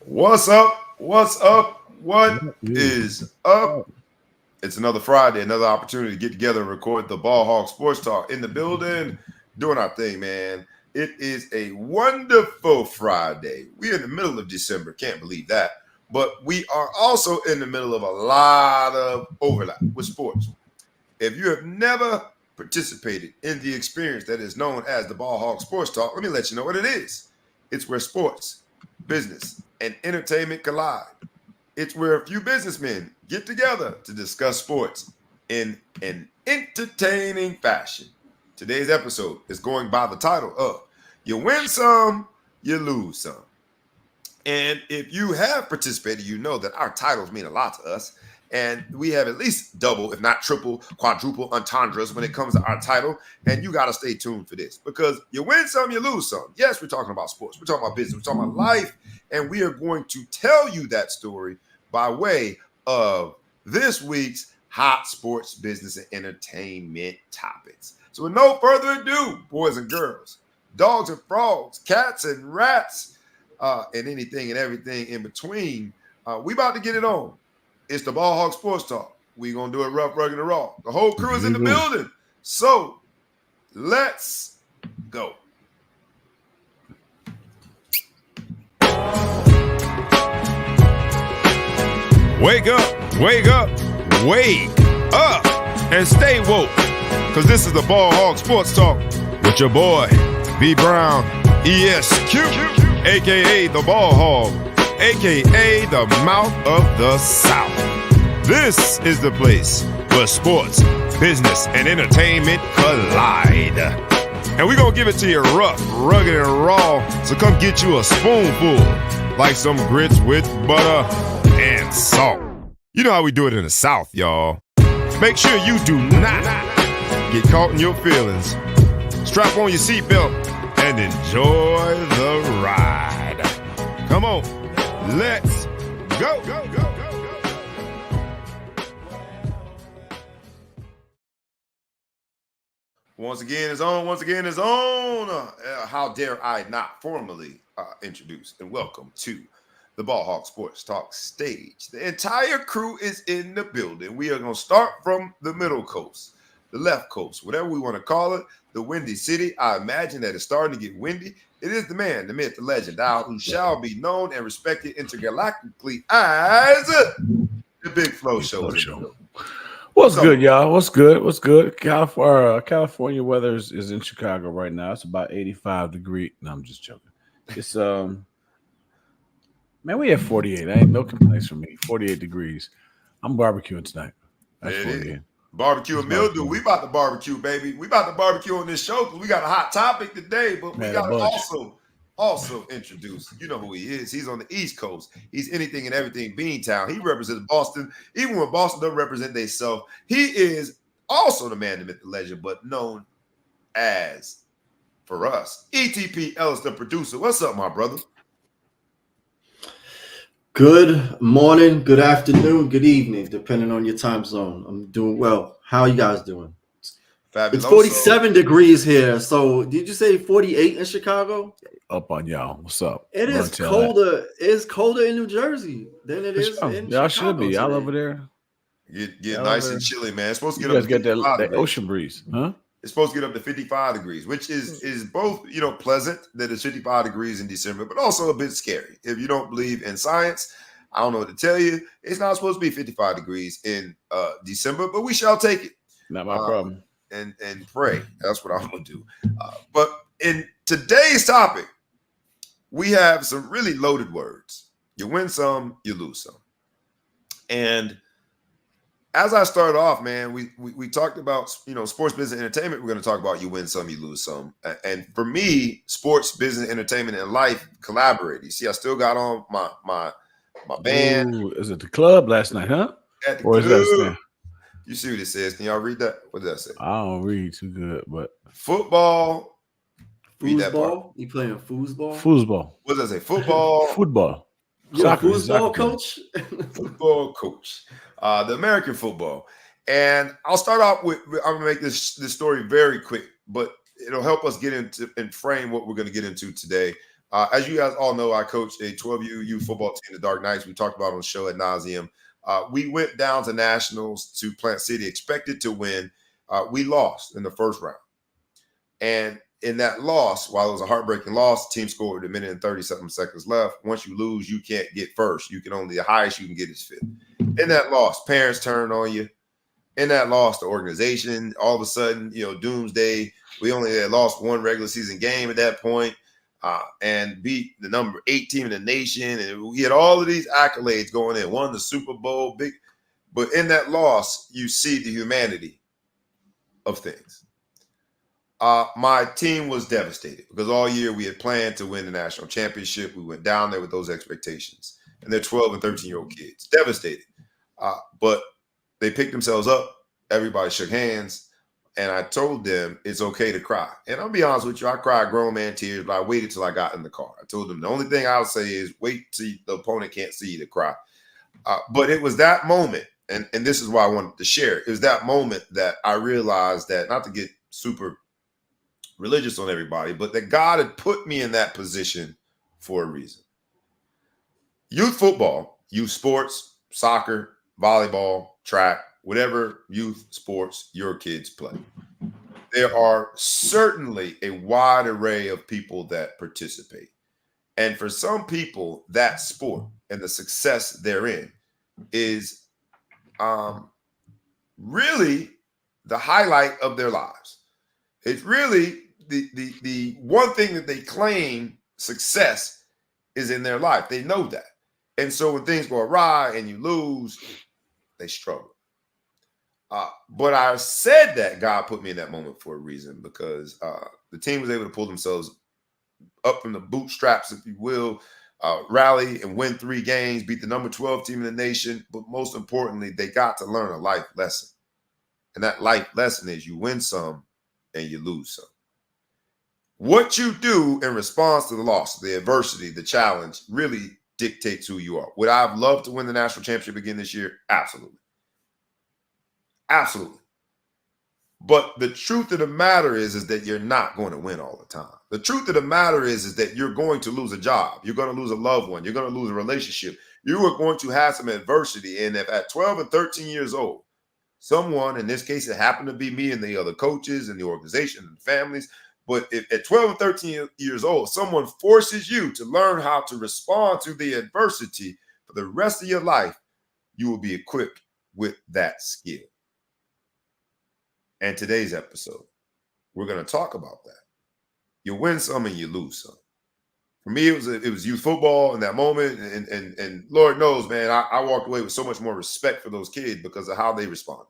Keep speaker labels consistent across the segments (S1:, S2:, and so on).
S1: What's up? What's up? What
S2: What is
S1: is up?
S2: up?
S1: It's another Friday, another opportunity to get together and record the Ball Hog Sports Talk in the building, doing our thing, man. It is a wonderful Friday. We're in the middle of December, can't believe that. But we are also in the middle of a lot of overlap with sports. If you have never participated in the experience that is known as the Ball Hog Sports Talk, let me let you know what it is. It's where sports, business, and entertainment collide. It's where a few businessmen get together to discuss sports in an entertaining fashion. Today's episode is going by the title of You Win Some, You Lose Some. And if you have participated, you know that our titles mean a lot to us. And we have at least double, if not triple, quadruple entendres when it comes to our title. And you got to stay tuned for this because you win some, you lose some. Yes, we're talking about sports. We're talking about business. We're talking about life. And we are going to tell you that story by way of this week's hot sports, business, and entertainment topics. So with no further ado, boys and girls, dogs and frogs, cats and rats, and anything and everything in between, we about to get it on. It's the Ball Hog Sports Talk. We're going to do it rough, rugged, and raw. The whole crew is in the building. So let's go. Wake up, wake up, wake up, and stay woke. Because this is the Ball Hog Sports Talk with your boy, B. Brown, ESQ, a.k.a. the Ball Hog, a.k.a. the Mouth of the South. This is the place where sports, business, and entertainment collide. And we're going to give it to you rough, rugged, and raw. So come get you a spoonful, like some grits with butter and salt. You know how we do it in the South, y'all. Make sure you do not get caught in your feelings. Strap on your seatbelt and enjoy the ride. Come on, let's go. Once again, it's on. How dare I not formally introduce and welcome to the Ball Hawk Sports Talk stage. The entire crew is in the building. We are going to start from the middle coast, the left coast, whatever we want to call it, the Windy City. I imagine that it's starting to get windy. It is the man, the myth, the legend, thou who shall be known and respected intergalactically as the Big Flow Show.
S2: What's good, y'all? What's good? California weather is in Chicago right now. It's about 85 degrees. No, I'm just joking. It's man, we have 48. I ain't no complaints from me. 48 degrees. I'm barbecuing tonight. That's
S1: It
S2: 48.
S1: is. Barbecue and mildew. We about to barbecue, baby. We about to barbecue on this show because we got a hot topic today, but we got to also introduce, you know who he is. He's on the East Coast. He's anything and everything Beantown. He represents Boston. Even when Boston doesn't represent themselves, he is also the man, the myth, the legend, but known as, for us, ETP Ellis, the producer. What's up, my brother?
S3: Good morning, good afternoon, good evening, depending on your time zone. I'm doing well. How are you guys doing? Fabuloso. It's 47 degrees here. So did you say 48 in Chicago?
S2: Up on y'all. What's up?
S3: It is colder. It's colder in New Jersey than it is in
S2: y'all
S3: Chicago
S2: should be.
S3: today.
S2: Y'all over there.
S1: Get nice and chilly, man. It's supposed to
S2: You
S1: get
S2: guys
S1: up
S2: get
S1: to
S2: that ocean breeze, huh?
S1: It's supposed to get up to 55 degrees, which is both, pleasant that it's 55 degrees in December, but also a bit scary. If you don't believe in science, I don't know what to tell you. It's not supposed to be 55 degrees in December, but we shall take it.
S2: Not my problem.
S1: And pray. That's what I'm going to do. But in today's topic, we have some really loaded words. You win some, you lose some. And as I started off, man, we talked about, sports, business, entertainment. We're going to talk about you win some, you lose some. And for me, sports, business, entertainment, and life collaborate. You see, I still got on my band.
S2: Ooh, is it the club last night, huh?
S1: At the
S2: or
S1: club.
S2: Is that
S1: you see what it says. Can y'all read that? What does that say?
S2: I don't read too good, but
S1: football.
S3: Foosball? You playing foosball?
S2: Foosball.
S1: What does that say? Football.
S2: Football.
S3: You're a foosball coach?
S1: Football coach. The American football. And I'll start off with, I'm going to make this story very quick, but it'll help us get into and frame what we're going to get into today. As you guys all know, I coached a 12U football team, the Dark Knights. We talked about on the show ad nauseum. We went down to nationals to Plant City, expected to win. We lost in the first round. And in that loss, while it was a heartbreaking loss, the team scored with a minute and 30-something seconds left. Once you lose, you can't get first. You can only, the highest you can get is fifth. In that loss, parents turn on you. In that loss, the organization, all of a sudden, doomsday. We only had lost one regular season game at that point. And beat the number 8 team in the nation. And we had all of these accolades going in. Won the Super Bowl, big. But in that loss, you see the humanity of things. My team was devastated because all year we had planned to win the national championship. We went down there with those expectations. And they're 12 and 13-year-old kids. Devastated. But they picked themselves up. Everybody shook hands. And I told them it's okay to cry. And I'll be honest with you, I cried grown man tears, but I waited till I got in the car. I told them the only thing I'll say is wait till the opponent can't see you to cry. But it was that moment, and this is why I wanted to share it. It was that moment that I realized that, not to get super religious on everybody, but that God had put me in that position for a reason. Youth football, youth sports, soccer, volleyball, track, whatever youth sports your kids play. There are certainly a wide array of people that participate. And for some people, that sport and the success therein is really the highlight of their lives. It's really the one thing that they claim success is in their life. They know that. And so when things go awry and you lose, they struggle. But I said that God put me in that moment for a reason, because the team was able to pull themselves up from the bootstraps, if you will, rally and win 3 games, beat the number 12 team in the nation. But most importantly, they got to learn a life lesson. And that life lesson is you win some and you lose some. What you do in response to the loss, the adversity, the challenge really dictates who you are. Would I have loved to win the national championship again this year? Absolutely. Absolutely. But the truth of the matter is that you're not going to win all the time. The truth of the matter is that you're going to lose a job. You're going to lose a loved one. You're going to lose a relationship. You are going to have some adversity. And if at 12 and 13 years old, someone, in this case, it happened to be me and the other coaches and the organization and the families, but if at 12 and 13 years old, someone forces you to learn how to respond to the adversity for the rest of your life, you will be equipped with that skill. And today's episode, we're going to talk about that. You win some and you lose some. For me, it was youth football in that moment. And Lord knows, man, I walked away with so much more respect for those kids because of how they responded.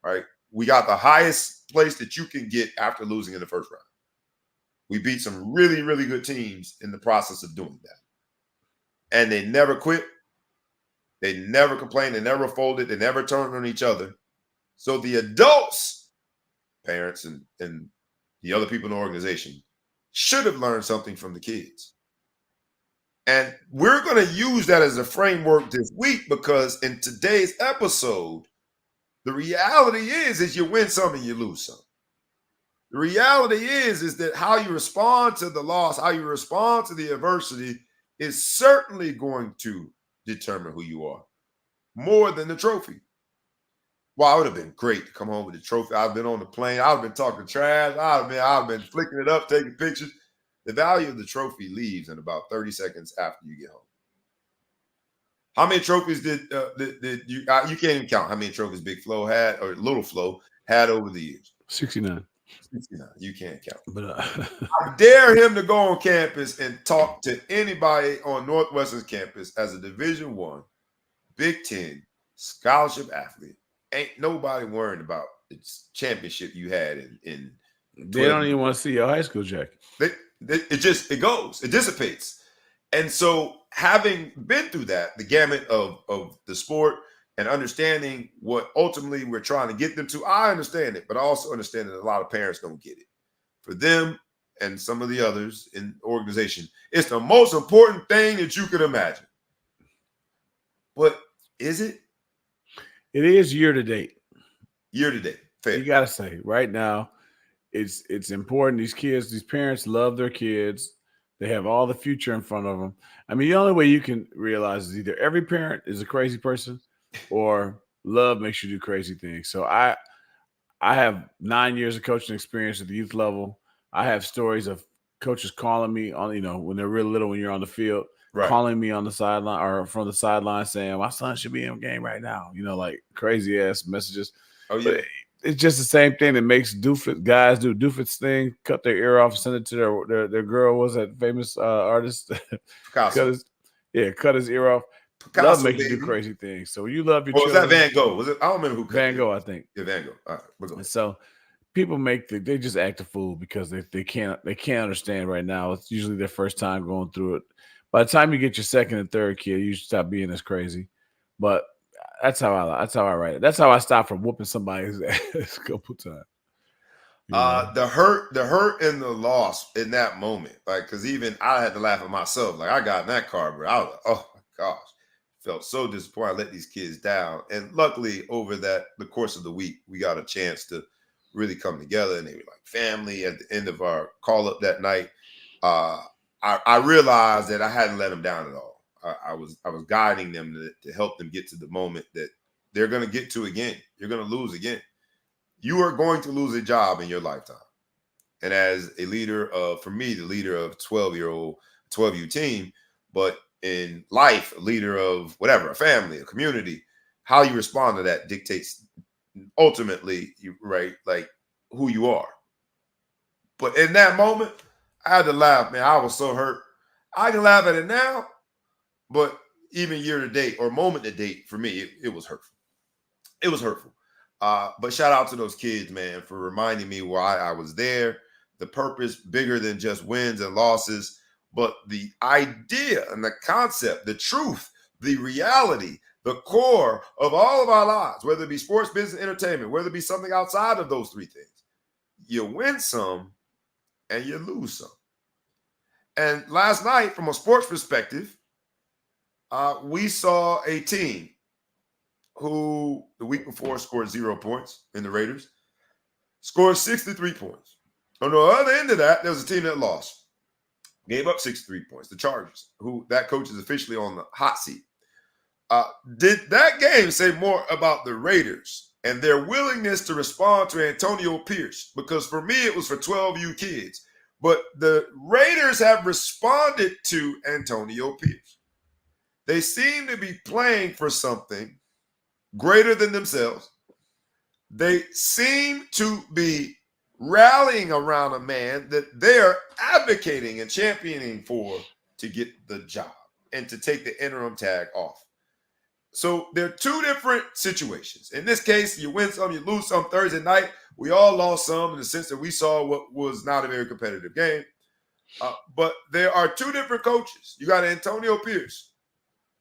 S1: Right? We got the highest place that you can get after losing in the first round. We beat some really, really good teams in the process of doing that. And they never quit. They never complained. They never folded. They never turned on each other. So the adults, parents and the other people in the organization, should have learned something from the kids. And we're going to use that as a framework this week, because in today's episode, the reality is you win some and you lose some. The reality is that how you respond to the loss, how you respond to the adversity is certainly going to determine who you are more than the trophy. Well, it would have been great to come home with the trophy. I've been on the plane. I've been talking trash. I've been flicking it up, taking pictures. The value of the trophy leaves in about 30 seconds after you get home. How many trophies did you? You can't even count how many trophies Big Flo had, or Little Flo had over the years.
S2: 69.
S1: 69. You can't count.
S2: But
S1: I dare him to go on campus and talk to anybody on Northwestern's campus as a Division I, Big Ten scholarship athlete. Ain't nobody worrying about the championship you had in
S2: they don't even want to see your high school jacket.
S1: It goes. It dissipates. And so, having been through that, the gamut of the sport and understanding what ultimately we're trying to get them to, I understand it, but I also understand that a lot of parents don't get it. For them and some of the others in the organization, it's the most important thing that you could imagine. But is it?
S2: It is year to date.
S1: Year to date. Fair.
S2: You got to say right now, it's important. These kids, these parents love their kids. They have all the future in front of them. I mean, the only way you can realize is either every parent is a crazy person or love makes you do crazy things. So I have 9 years of coaching experience at the youth level. I have stories of coaches calling me on, when they're real little, when you're on the field, calling me on the sideline or from the sideline saying, my son should be in the game right now, like crazy ass messages.
S1: Oh, yeah.
S2: But it's just the same thing that makes guys do Doofus thing, cut their ear off, send it to their girl. Was that famous artist? cut his ear off. Picasso, love makes you do crazy things. So you love your children.
S1: Was that Van Gogh? Was it? I don't remember who.
S2: Van Gogh, I think.
S1: Yeah, Van Gogh. All right, we're going.
S2: So people they just act a fool because they can't understand right now. It's usually their first time going through it. By the time you get your second and third kid, you stop being as crazy. But that's how I write it. That's how I stop from whooping somebody's ass a couple times.
S1: The hurt and the loss in that moment, like, because even I had to laugh at myself. Like, I got in that car, bro. I was like, oh my gosh, felt so disappointed. I let these kids down, and luckily over the course of the week, we got a chance to really come together, and they were like family. At the end of our call up that night, I realized that I hadn't let them down at all. I was guiding them to help them get to the moment that they're going to get to again. You're going to lose again. You are going to lose a job in your lifetime. And as a leader for me, the leader of 12U team, but in life, a leader of whatever, a family, a community, how you respond to that dictates ultimately, like who you are. But in that moment, I had to laugh, man. I was so hurt. I can laugh at it now, but even year to date or moment to date, for me, it was hurtful. It was hurtful. But shout out to those kids, man, for reminding me why I was there. The purpose bigger than just wins and losses, but the idea and the concept, the truth, the reality, the core of all of our lives, whether it be sports, business, entertainment, whether it be something outside of those three things. You win some and you lose some. And last night, from a sports perspective, we saw a team who the week before scored 0 points in the Raiders, scored 63 points. On the other end of that, there was a team that lost, gave up 63 points, the Chargers, who that coach is officially on the hot seat. Did that game say more about the Raiders and their willingness to respond to Antonio Pierce? Because for me, it was for 12U kids. But the Raiders have responded to Antonio Pierce. They seem to be playing for something greater than themselves. They seem to be rallying around a man that they're advocating and championing for to get the job and to take the interim tag off. So there are two different situations. In this case, you win some, you lose some. Thursday night, we all lost some in the sense that we saw what was not a very competitive game. But there are two different coaches. You got Antonio Pierce,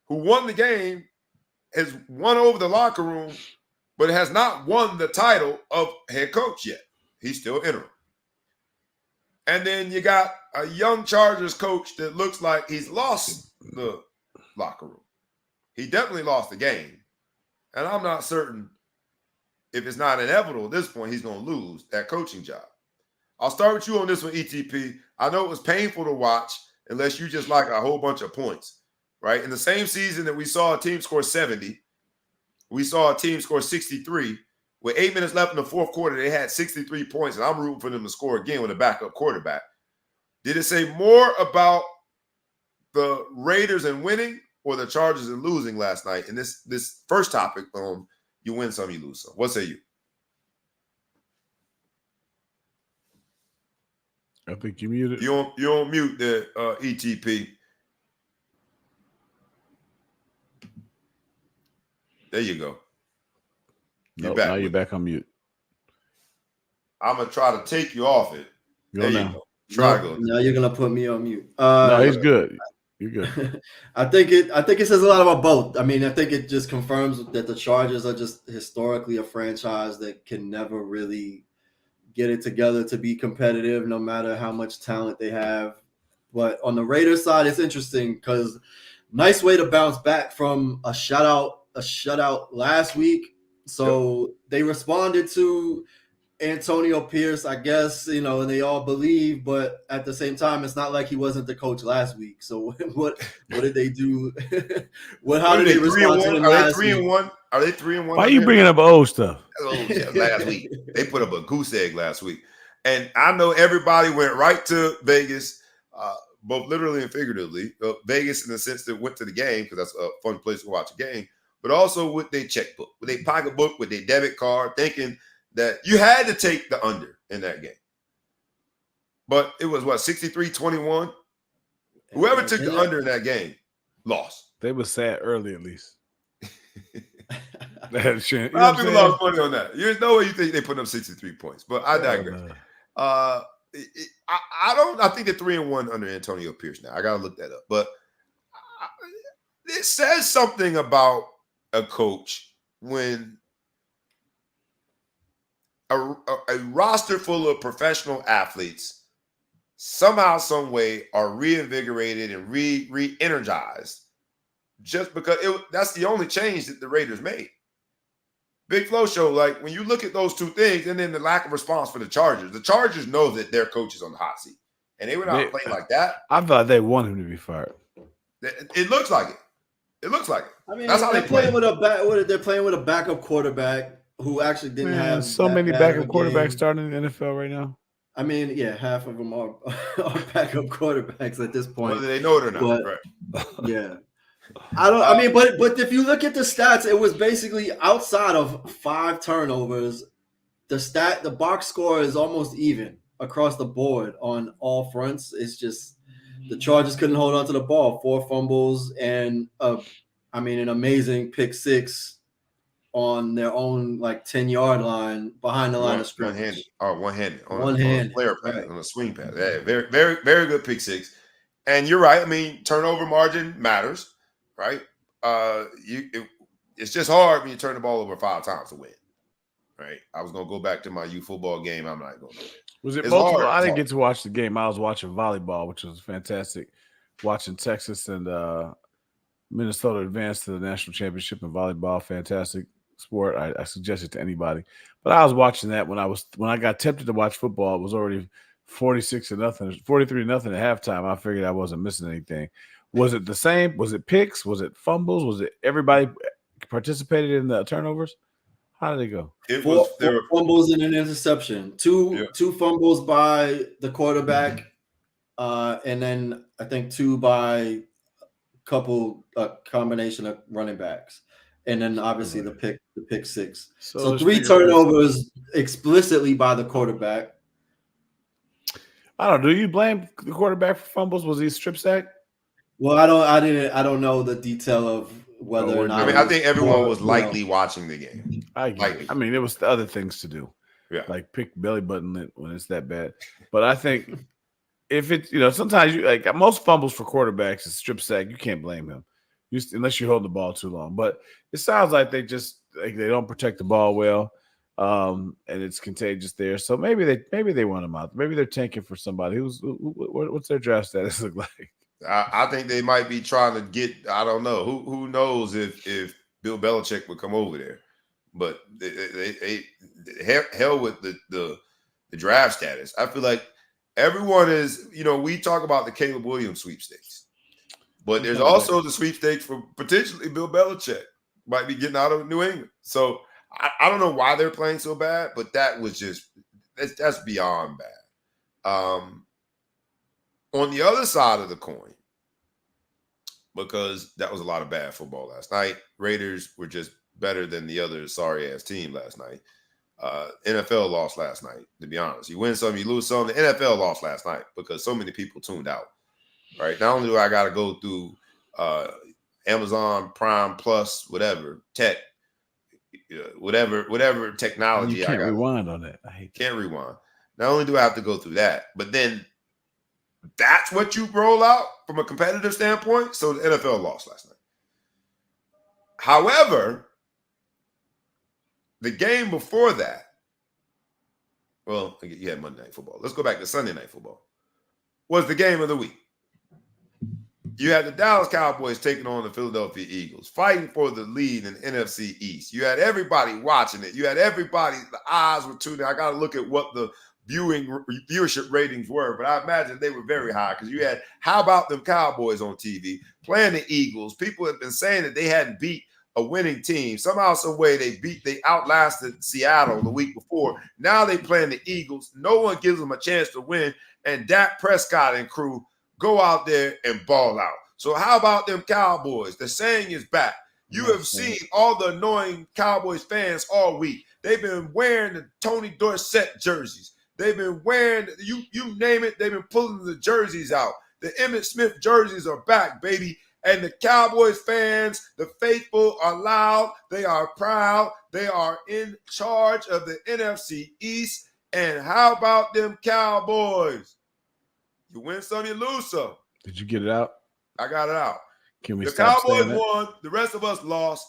S1: who won the game, has won over the locker room, but has not won the title of head coach yet. He's still interim. And then you got a young Chargers coach that looks like he's lost the locker room. He definitely lost the game. And I'm not certain if it's not inevitable at this point, he's going to lose that coaching job. I'll start with you on this one, ETP. I know it was painful to watch unless you just like a whole bunch of points, right? In the same season that we saw a team score 70, we saw a team score 63. With 8 minutes left in the fourth quarter, they had 63 points, and I'm rooting for them to score again with a backup quarterback. Did it say more about the Raiders and winning or the Chargers and losing last night? And this first topic, you win some, you lose some. What say you?
S2: I think you muted.
S1: You on mute there, ETP. There you go.
S2: You're back. Now you're back on mute.
S1: I'm gonna try to take you off it.
S2: Go now.
S3: Now you're gonna put me on mute.
S2: No, he's good. You're good.
S3: I think it says a lot about both. I mean, I think it just confirms that the Chargers are just historically a franchise that can never really get it together to be competitive, no matter how much talent they have. But on the Raiders side, it's interesting because nice way to bounce back from a shutout last week. So they responded to Antonio Pierce, I guess, and they all believe, but at the same time, it's not like he wasn't the coach last week. So what did they do? How did they respond to him last week?
S1: Are they 3-1?
S2: Why are you bringing up old stuff?
S1: Last week. They put up a goose egg last week. And I know everybody went right to Vegas, both literally and figuratively. Vegas in the sense that went to the game because that's a fun place to watch a game, but also with their checkbook, with their pocketbook, with their debit card, thinking that you had to take the under in that game. But it was, 63-21? Whoever took the under in that game lost.
S2: They were sad early at least.
S1: A lot of people lost money on that. There's no way you think they put up 63 points. But I digress. I think they're 3-1 under Antonio Pierce now. I got to look that up. But it says something about a coach when a roster full of professional athletes somehow, some way are reinvigorated and re-energized just because that's the only change that the Raiders made. Big Flo show, like when you look at those two things and then the lack of response for the Chargers know that their coach is on the hot seat. And they were not playing like that.
S2: I thought they wanted him to be fired.
S1: It looks like it. It looks like it.
S3: I mean,
S1: that's how
S3: they're playing with a backup quarterback who actually didn't have
S2: so many backup quarterbacks starting in the NFL right now.
S3: I mean, yeah, half of them are backup quarterbacks at this point.
S1: Whether they know it or not,
S3: but,
S1: right?
S3: Yeah. But if you look at the stats, it was basically outside of 5 turnovers. The box score is almost even across the board on all fronts. It's just the Chargers couldn't hold on to the ball. 4 fumbles and an amazing pick 6 on their own 10-yard line behind the line of scrimmage.
S1: One-handed on a player pass, right. On a swing pass. Yeah, very, very, very good pick 6. And you're right. I mean, turnover margin matters, right? It's just hard when you turn the ball over 5 times to win, right? I was gonna go back to my youth football game. I'm not going to.
S2: Was it multiple? I didn't get to watch the game. I was watching volleyball, which was fantastic. Watching Texas and Minnesota advance to the national championship in volleyball. Fantastic sport. I suggest it to anybody. But I was watching that when I got tempted to watch football. It was already 46-0, 43-0 at halftime. I figured I wasn't missing anything. Was it the same? Was it picks? Was it fumbles? Was it everybody participated in the turnovers? How did it go?
S3: Four fumbles and an interception. Two fumbles by the quarterback, and then I think 2 by a combination of running backs, and then obviously the pick 6. So 3 turnovers explicitly by the quarterback.
S2: I don't know. Do you blame the quarterback for fumbles? Was he a strip sack?
S3: Well, I don't know the detail of whether or not.
S1: I think everyone was likely watching the game.
S2: I mean, there was the other things to do.
S1: Yeah.
S2: Like pick belly button it when it's that bad. But I think if it's, sometimes most fumbles for quarterbacks is strip sack. You can't blame him unless you hold the ball too long. But it sounds like they don't protect the ball well. And it's contagious there. So maybe they want him out. Maybe they're tanking for somebody what's their draft status look like?
S1: I think they might be trying to get. I don't know who knows if Bill Belichick would come over there, but they hell with the draft status. I feel like everyone is. We talk about the Caleb Williams sweepstakes, but there's also the sweepstakes for potentially Bill Belichick might be getting out of New England. So I don't know why they're playing so bad, but that was that's beyond bad. On the other side of the coin, because that was a lot of bad football last night, Raiders were just better than the other sorry-ass team last night. NFL lost last night, to be honest. You win some, you lose some. The NFL lost last night because so many people tuned out, right? Not only do I got to go through Amazon Prime Plus, whatever, tech, whatever technology
S2: you can't rewind on that.
S1: Can't rewind. Not only do I have to go through that, but then that's what you roll out from a competitive standpoint. So the NFL lost last night. However, the game before that, well, you had Monday Night Football. Let's go back to Sunday Night Football. Was the game of the week. You had the Dallas Cowboys taking on the Philadelphia Eagles, fighting for the lead in the NFC East. You had everybody watching it. You had everybody, the eyes were tuning. I got to look at what the viewership ratings were, but I imagine they were very high because you had, how about them Cowboys on TV playing the Eagles? People have been saying that they hadn't beat a winning team. Somehow, some way they outlasted Seattle the week before. Now they playing the Eagles. No one gives them a chance to win, and Dak Prescott and crew go out there and ball out. So how about them Cowboys? The saying is back. You have seen all the annoying Cowboys fans all week. They've been wearing the Tony Dorsett jerseys. They've been wearing, you name it, they've been pulling the jerseys out. The Emmitt Smith jerseys are back, baby. And the Cowboys fans, the faithful, are loud. They are proud. They are in charge of the NFC East. And how about them Cowboys? You win some, you lose some.
S2: Did you get it out?
S1: I got it out.
S2: Can we
S1: the
S2: stop
S1: Cowboys
S2: saying that?
S1: won. The rest of us lost.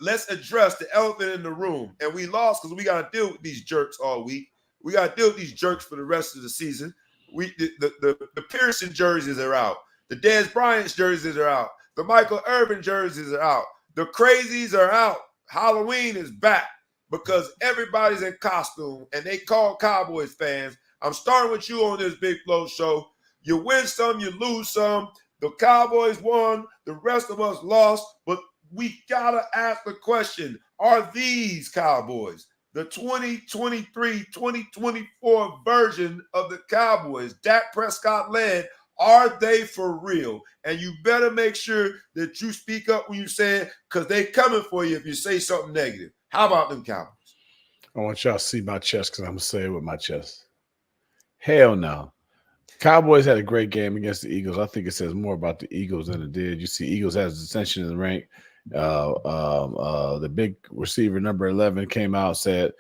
S1: Let's address the elephant in the room. And we lost because we got to deal with these jerks all week. We got to deal with these jerks for the rest of the season. The Pearson jerseys are out. The Dez Bryant jerseys are out. The Michael Irvin jerseys are out. The crazies are out. Halloween is back because everybody's in costume and they call Cowboys fans. I'm starting with you on this Big Flow show. You win some, you lose some. The Cowboys won. The rest of us lost. But we got to ask the question, are these Cowboys, the 2023-2024 version of the Cowboys, Dak Prescott led, are they for real? And you better make sure that you speak up when you say it because they coming for you if you say something negative. How about them Cowboys?
S2: I want y'all to see my chest because I'm going to say it with my chest. Hell no. Cowboys had a great game against the Eagles. I think it says more about the Eagles than it did. You see, Eagles has ascension in the rank. The big receiver, number 11, came out, said,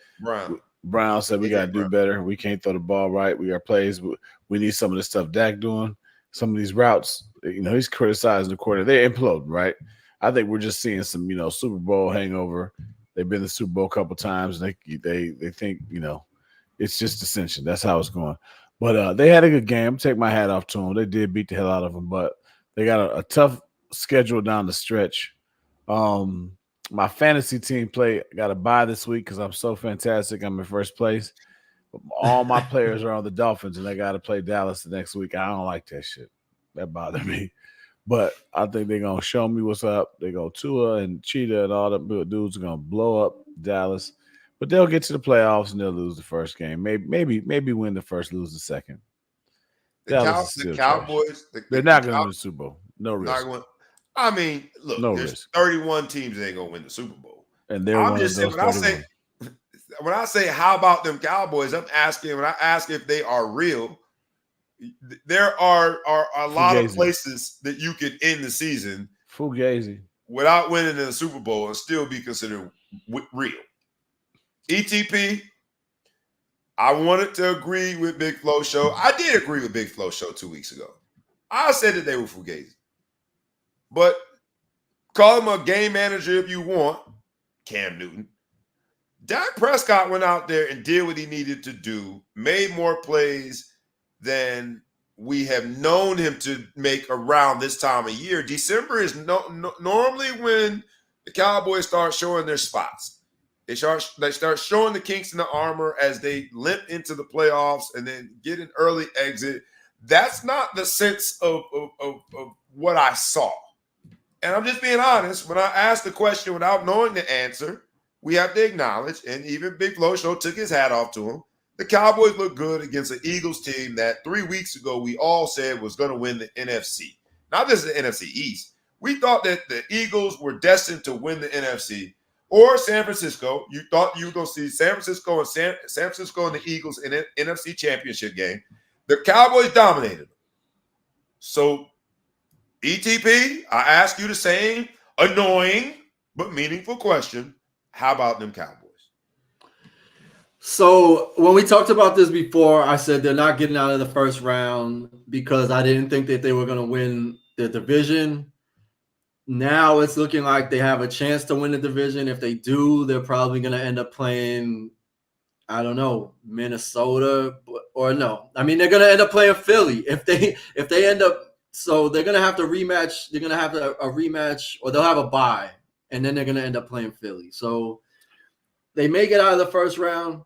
S2: Brown said, we got to do better. We can't throw the ball right. We got plays. We need some of the stuff Dak doing. Some of these routes, he's criticizing the quarterback. They're imploding, right? I think we're just seeing some, Super Bowl hangover. They've been to the Super Bowl a couple times. And they think, it's just ascension. That's how it's going. But they had a good game. Take my hat off to them. They did beat the hell out of them, but they got a tough schedule down the stretch. My fantasy team got a bye this week because I'm so fantastic. I'm in first place. All my players are on the Dolphins, and they got to play Dallas the next week. I don't like that shit. That bothered me. But I think they're going to show me what's up. They go Tua and Cheetah and all the dudes are going to blow up Dallas. But they'll get to the playoffs and they'll lose the first game. Maybe win the first, lose the second.
S1: The Cowboys,
S2: they're not going to win the Super Bowl. No risk.
S1: Look,
S2: no
S1: there's
S2: risk.
S1: 31 teams that ain't going to win the Super Bowl.
S2: And they're one of those 31.
S1: When I say how about them Cowboys, I'm asking, when I ask if they are real, there are a lot of places that you could end the season
S2: Fugazi
S1: without winning the Super Bowl and still be considered real. ETP, I wanted to agree with Big Flow Show. I did agree with Big Flow Show 2 weeks ago. I said that they were Fugazi. But call him a game manager if you want, Cam Newton. Dak Prescott went out there and did what he needed to do, made more plays than we have known him to make around this time of year. December is normally when the Cowboys start showing their spots. They start showing the kinks in the armor as they limp into the playoffs and then get an early exit. That's not the sense of what I saw. And I'm just being honest. When I asked the question without knowing the answer, we have to acknowledge, and even Big Flo Show took his hat off to him, the Cowboys look good against an Eagles team that 3 weeks ago we all said was going to win the NFC. Not just the NFC East. We thought that the Eagles were destined to win the NFC or San Francisco. You thought you were going to see San Francisco and San Francisco and the Eagles in an NFC championship game. The Cowboys dominated them. So, ETP, I ask you the same annoying but meaningful question. How about them Cowboys?
S3: So when we talked about this before, I said they're not getting out of the first round because I didn't think that they were going to win the division. Now it's looking like they have a chance to win the division. If they do, they're probably going to end up playing, I don't know, Minnesota or no. I mean, they're going to end up playing Philly. If they end up So they're gonna have to rematch. They're gonna have a rematch, or they'll have a bye, and then they're gonna end up playing Philly. So they may get out of the first round,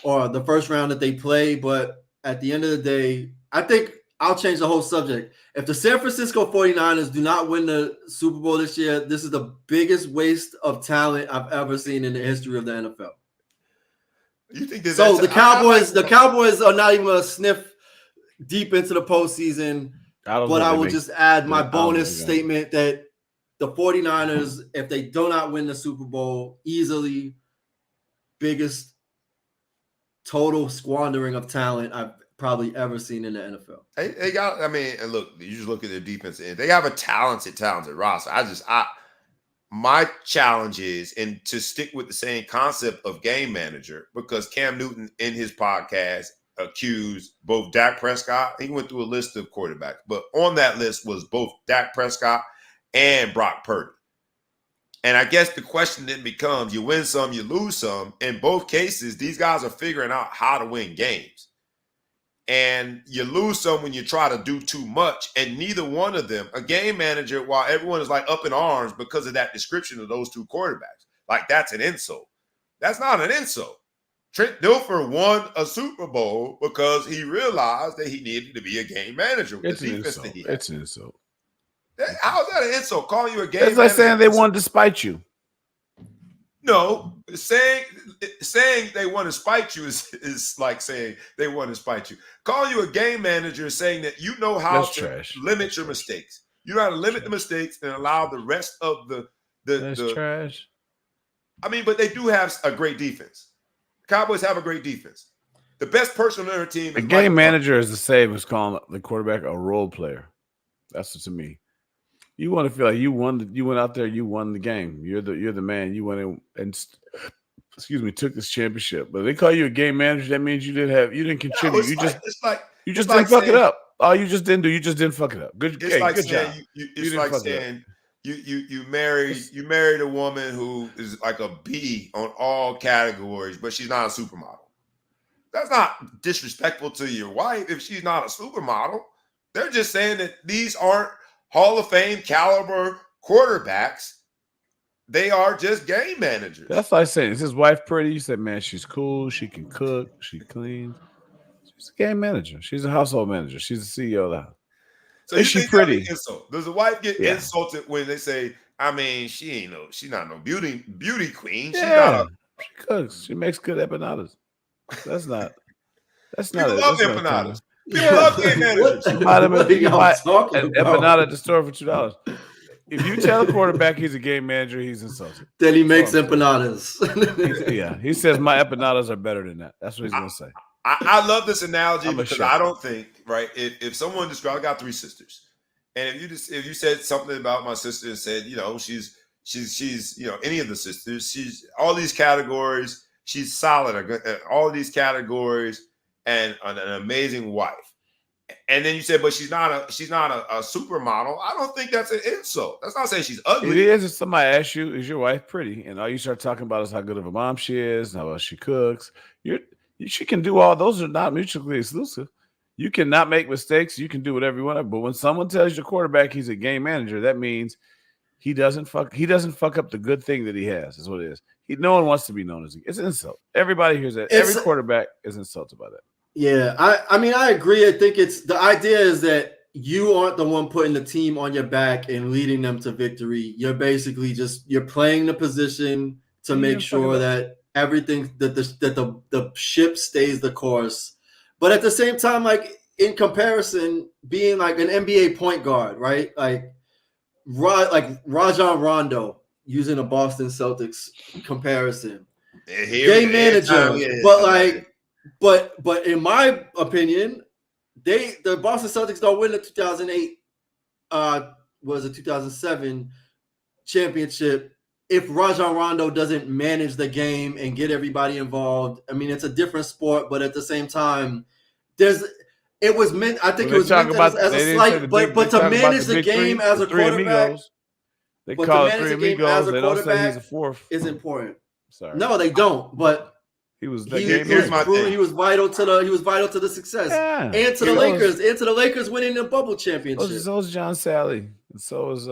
S3: or the first round that they play. But at the end of the day, I think I'll change the whole subject. If the San Francisco 49ers do not win the Super Bowl this year, this is the biggest waste of talent I've ever seen in the history of the NFL.
S1: You think
S3: so? The Cowboys are not even gonna sniff deep into the postseason. But I will just add my bonus statement that the 49ers, if they do not win the Super Bowl, easily biggest total squandering of talent I've probably ever seen in the NFL.
S1: They got, I mean, and look, you just look at their defense, and they have a talented roster. My challenge is, and to stick with the same concept of game manager, because Cam Newton in his podcast accused both Dak Prescott, he went through a list of quarterbacks, but on that list was both Dak Prescott and Brock Purdy. And I guess the question then becomes, you win some, you lose some. In both cases, these guys are figuring out how to win games. And you lose some when you try to do too much. And neither one of them, a game manager, while everyone is like up in arms because of that description of those two quarterbacks, like that's an insult. That's not an insult. Trent Dilfer won a Super Bowl because he realized that he needed to be a game manager with the defense that he had.
S2: It's an insult.
S1: How is that an insult? Calling you a game
S2: manager? It's like saying they won to spite you.
S1: No, saying they want to spite you is like saying they want to spite you. Calling you a game manager is saying that you know how to limit your mistakes. You know how to limit the mistakes and allow the rest of the
S2: trash.
S1: I mean, but they do have a great defense. Cowboys have a great defense. The best person on their team.
S2: A game manager is the same as calling the quarterback a role player. That's what to me. You want to feel like you won. You went out there. You won the game. You're the man. You went in and took this championship. But they call you a game manager. That means you didn't contribute.
S1: No,
S2: you just didn't fuck it up. All you just didn't do. You just didn't fuck it up. Good.
S1: It's like
S2: good
S1: saying
S2: job.
S1: It's like saying you married a woman who is like a B on all categories, but she's not a supermodel. That's not disrespectful to your wife if she's not a supermodel. They're just saying that these aren't Hall of Fame caliber quarterbacks. They are just game managers.
S2: That's like saying, is his wife pretty? You said, man, she's cool. She can cook. She cleans. She's a game manager. She's a household manager. She's the CEO of the house.
S1: So is she pretty? Does the wife get insulted when they say, I mean, she's not no beauty queen. She
S2: cooks. She makes good empanadas. That's not
S1: People love empanadas. People love game managers.
S2: You buy an empanada at the store for $2. If you tell a quarterback he's a game manager, he's insulted.
S3: Then he makes empanadas.
S2: He says my empanadas are better than that. That's what he's going to say.
S1: I love this analogy because I don't think, right, if someone described, I got 3 sisters, and if you said something about my sister and said, she's any of the sisters, she's all these categories, she's solid at all these categories, and an amazing wife. And then you said, but she's not a supermodel. I don't think that's an insult. That's not saying she's ugly.
S2: It is if somebody asks you, is your wife pretty? And all you start talking about is how good of a mom she is, how well she cooks. She can do all those are not mutually exclusive. You cannot make mistakes. You can do whatever you want. But when someone tells your quarterback he's a game manager, that means he doesn't fuck up the good thing that he has, is what it is. No one wants to be known as it's an insult. Everybody hears that. Every quarterback is insulted by that.
S3: Yeah, I mean, I agree. I think the idea is that you aren't the one putting the team on your back and leading them to victory. You're basically you're playing the position to make sure that everything that the ship stays the course. But at the same time, like in comparison, being like an NBA point guard, right? Like Rajon Rondo, using a Boston Celtics comparison, game manager, But in my opinion, the Boston Celtics don't win the 2008 2007 championship if Rajon Rondo doesn't manage the game and get everybody involved. I mean, it's a different sport, but at the same time, it was meant as a slight, but to manage the game as a quarterback,
S2: they call it three amigos. They don't say he's a fourth.
S3: Is important.
S2: Sorry.
S3: No, they don't, but
S2: He was the
S1: Here's my thing.
S3: He was vital to the success and to the Lakers winning the bubble championship.
S2: So was John Sally. And so was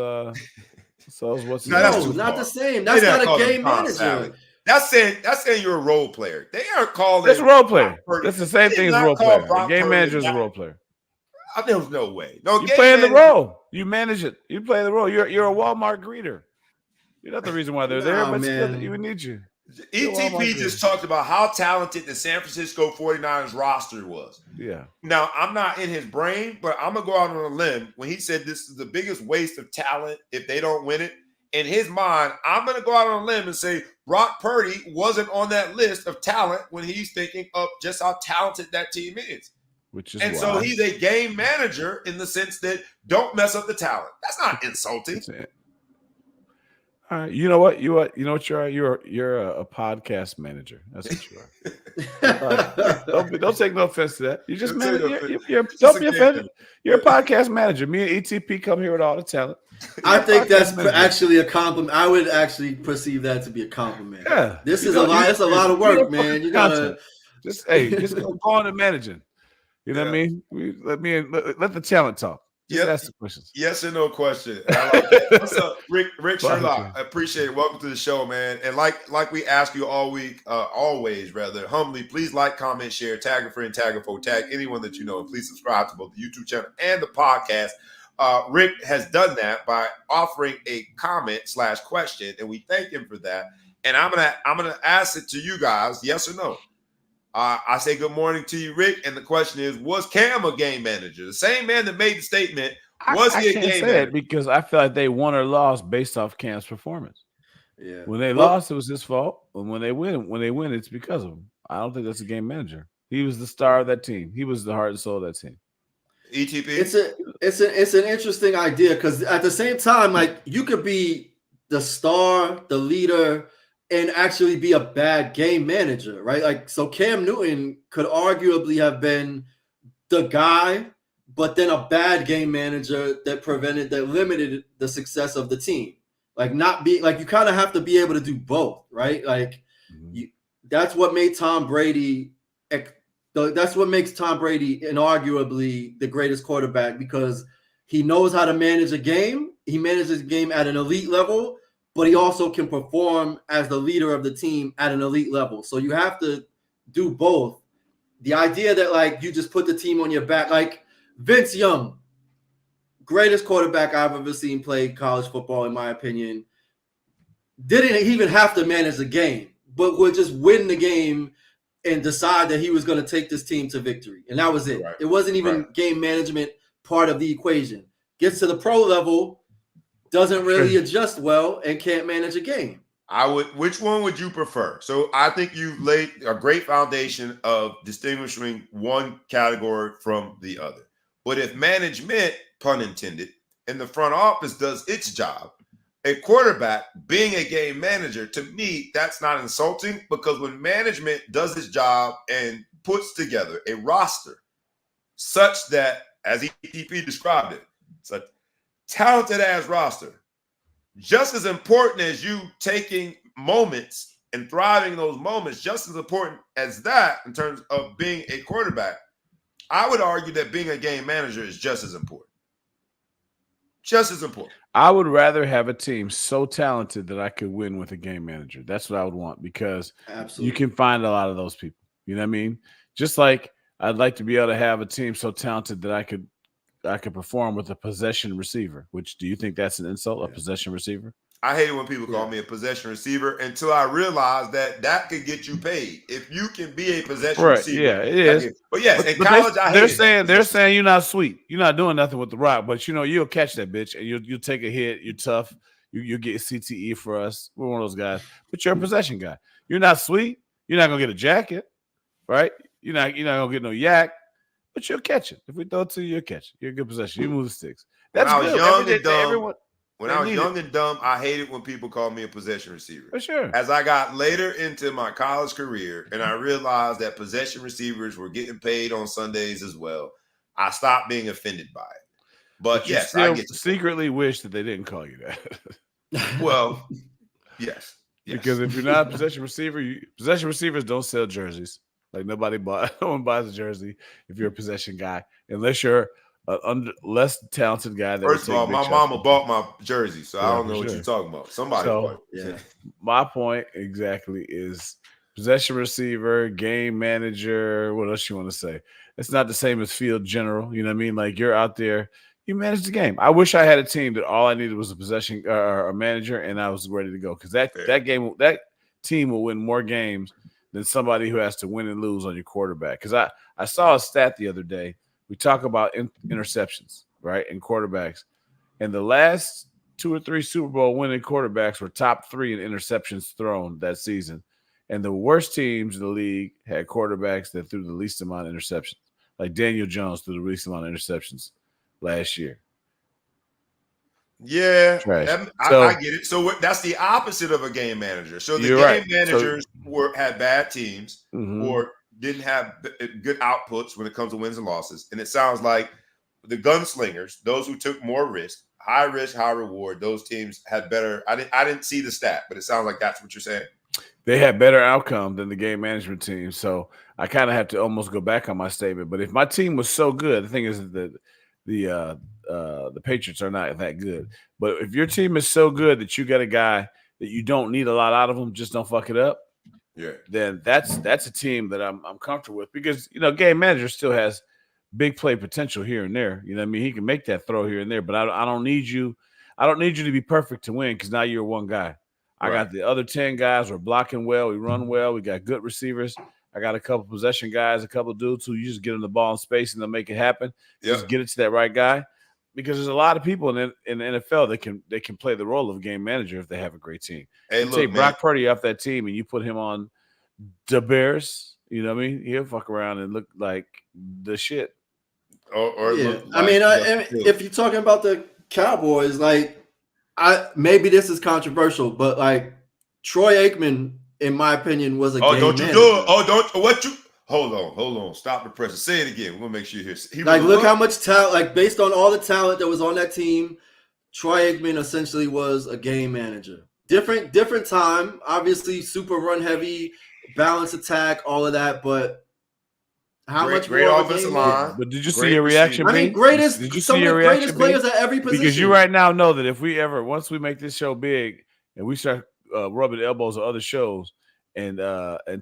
S2: what's his
S3: name? No, not the same. That's not a game manager.
S1: That's saying you're a role player. They aren't calling.
S2: That's a role player. That's the same thing as role player. A game manager is a role player.
S1: There's no way. No,
S2: you play in the role. You manage it. You play the role. You're a Walmart greeter. You're not the reason why they're there, but we need you.
S1: ETP just talked about how talented the San Francisco 49ers roster was.
S2: Yeah.
S1: Now, I'm not in his brain, but I'm going to go out on a limb when he said this is the biggest waste of talent if they don't win it. In his mind, I'm going to go out on a limb and say Brock Purdy wasn't on that list of talent when he's thinking of just how talented that team is. So he's a game manager in the sense that don't mess up the talent. That's not insulting.
S2: All right, you know what you are. You're a podcast manager. That's what you are. Don't take no offense to that. You just manage. Don't be offended. You're a podcast manager. Me and ETP come here with all the talent.
S3: I think that's actually a compliment. I would actually perceive that to be a compliment.
S2: Yeah,
S3: this is a lot. It's a lot of work, man. You gotta
S2: just go on and managing. You know what I mean? Let the talent talk. Just ask the questions.
S1: Yes or no question. I like that. What's up, Rick Sherlock? I appreciate it. Welcome to the show, man. And like we ask you all week, always humbly, please like, comment, share, tag a friend, tag a foe, tag anyone that you know, and please subscribe to both the YouTube channel and the podcast. Rick has done that by offering a comment/question, and we thank him for that. And I'm gonna ask it to you guys, yes or no. I say good morning to you, Rick. And the question is, was Cam a game manager? The same man that made the statement, was he a game manager?
S2: Because I feel like they won or lost based off Cam's performance.
S3: Yeah.
S2: When they lost, it was his fault. And when they win, it's because of him. I don't think that's a game manager. He was the star of that team. He was the heart and soul of that team.
S1: ETP?
S3: It's an interesting idea because at the same time, like you could be the star, the leader, and actually be a bad game manager, right? Like, so Cam Newton could arguably have been the guy, but then a bad game manager that limited the success of the team. Like, you kind of have to be able to do both, right? Like, that's what made Tom Brady. That's what makes Tom Brady inarguably the greatest quarterback because he knows how to manage a game. He manages a game at an elite level, but he also can perform as the leader of the team at an elite level. So you have to do both. The idea that, like, you just put the team on your back, like Vince Young, greatest quarterback I've ever seen play college football, in my opinion, didn't even have to manage the game, but would just win the game and decide that he was going to take this team to victory. And that was it. Right. It wasn't even game management part of the equation. Gets to the pro level, doesn't really adjust well, and can't manage a game.
S1: Which one would you prefer? So I think you've laid a great foundation of distinguishing one category from the other. But if management, pun intended, in the front office does its job, a quarterback being a game manager, to me, that's not insulting because when management does its job and puts together a roster such that, as ETP described it, it's a talented ass roster, just as important as you taking moments and thriving in those moments, just as important as that in terms of being a quarterback, I would argue that being a game manager is just as important. Just as important.
S2: I would rather have a team so talented that I could win with a game manager. That's what I would want because you can find a lot of those people. You know what I mean? Just like I'd like to be able to have a team so talented that I could perform with a possession receiver. Which, do you think that's an insult? A possession receiver?
S1: I hate it when people call me a possession receiver until I realize that could get you paid. If you can be a possession receiver.
S2: Yeah, it is.
S1: But yes, in college,
S2: they're saying you're not sweet. You're not doing nothing with the rock, but you'll catch that bitch and you'll take a hit. You're tough. You'll get CTE for us. We're one of those guys. But you're a possession guy. You're not sweet. You're not gonna get a jacket, right? You're not gonna get no yak, but you'll catch it. If we throw it to you, you'll catch it. You're a good possession. You move the sticks. That's
S1: when I was
S2: good.
S1: young and dumb. When I was young and dumb, I hated when people called me a possession receiver.
S2: For sure.
S1: As I got later into my college career and I realized that possession receivers were getting paid on Sundays as well, I stopped being offended by it. But yes, I get
S2: secretly wish that they didn't call you that.
S1: Well, yes. Yes.
S2: Because if you're not a possession receiver, possession receivers don't sell jerseys. Like no one buys a jersey if you're a possession guy, unless you're less talented guy. That
S1: First of all, my mama bought my jersey, so I don't know what you're talking about. Somebody bought it.
S3: Yeah.
S2: My point exactly is possession receiver, game manager. What else you want to say? It's not the same as field general. You know what I mean? Like you're out there, you manage the game. I wish I had a team that all I needed was a possession or a manager, and I was ready to go because that team will win more games than somebody who has to win and lose on your quarterback. Because I saw a stat the other day. We talk about interceptions, right, and quarterbacks. And the last 2 or 3 Super Bowl winning quarterbacks were top 3 in interceptions thrown that season. And the worst teams in the league had quarterbacks that threw the least amount of interceptions. Like Daniel Jones threw the least amount of interceptions last year.
S1: Yeah, I get it. So that's the opposite of a game manager. So the game managers had bad teams or didn't have good outputs when it comes to wins and losses. And it sounds like the gunslingers, those who took more risk, high risk, high reward, those teams had better. I didn't see the stat, but it sounds like that's what you're saying.
S2: They had better outcome than the game management team. So I kind of have to almost go back on my statement. But if my team was so good, the thing is that the Patriots are not that good. But if your team is so good that you got a guy that you don't need a lot out of them, just don't fuck it up.
S1: Yeah.
S2: Then that's a team that I'm comfortable with because game manager still has big play potential here and there. You know what I mean? He can make that throw here and there, but I don't need you. I don't need you to be perfect to win because now you're one guy. I got the other 10 guys. We're blocking well. We run well. We got good receivers. I got a couple possession guys, a couple of dudes who you just get them the ball in space and they'll make it happen. Just get it to that right guy. Because there's a lot of people in the NFL that can play the role of game manager if they have a great team.
S1: Hey,
S2: you take Brock Purdy off that team and you put him on the Bears, you know what I mean? He'll fuck around and look like the shit.
S3: If you're talking about the Cowboys, maybe this is controversial, but Troy Aikman, in my opinion, was a game manager.
S1: Hold on. Stop the pressure. Say it again. We'll make sure you hear.
S3: Look how much talent, based on all the talent that was on that team, Troy Aikman essentially was a game manager. Different time, obviously super run heavy, balance attack, all of that, but how much
S1: great offensive line.
S2: But did you see your reaction?
S3: Did you see your reaction? Greatest players at every position.
S2: Because you right now know that if once we make this show big and we start rubbing elbows on other shows, and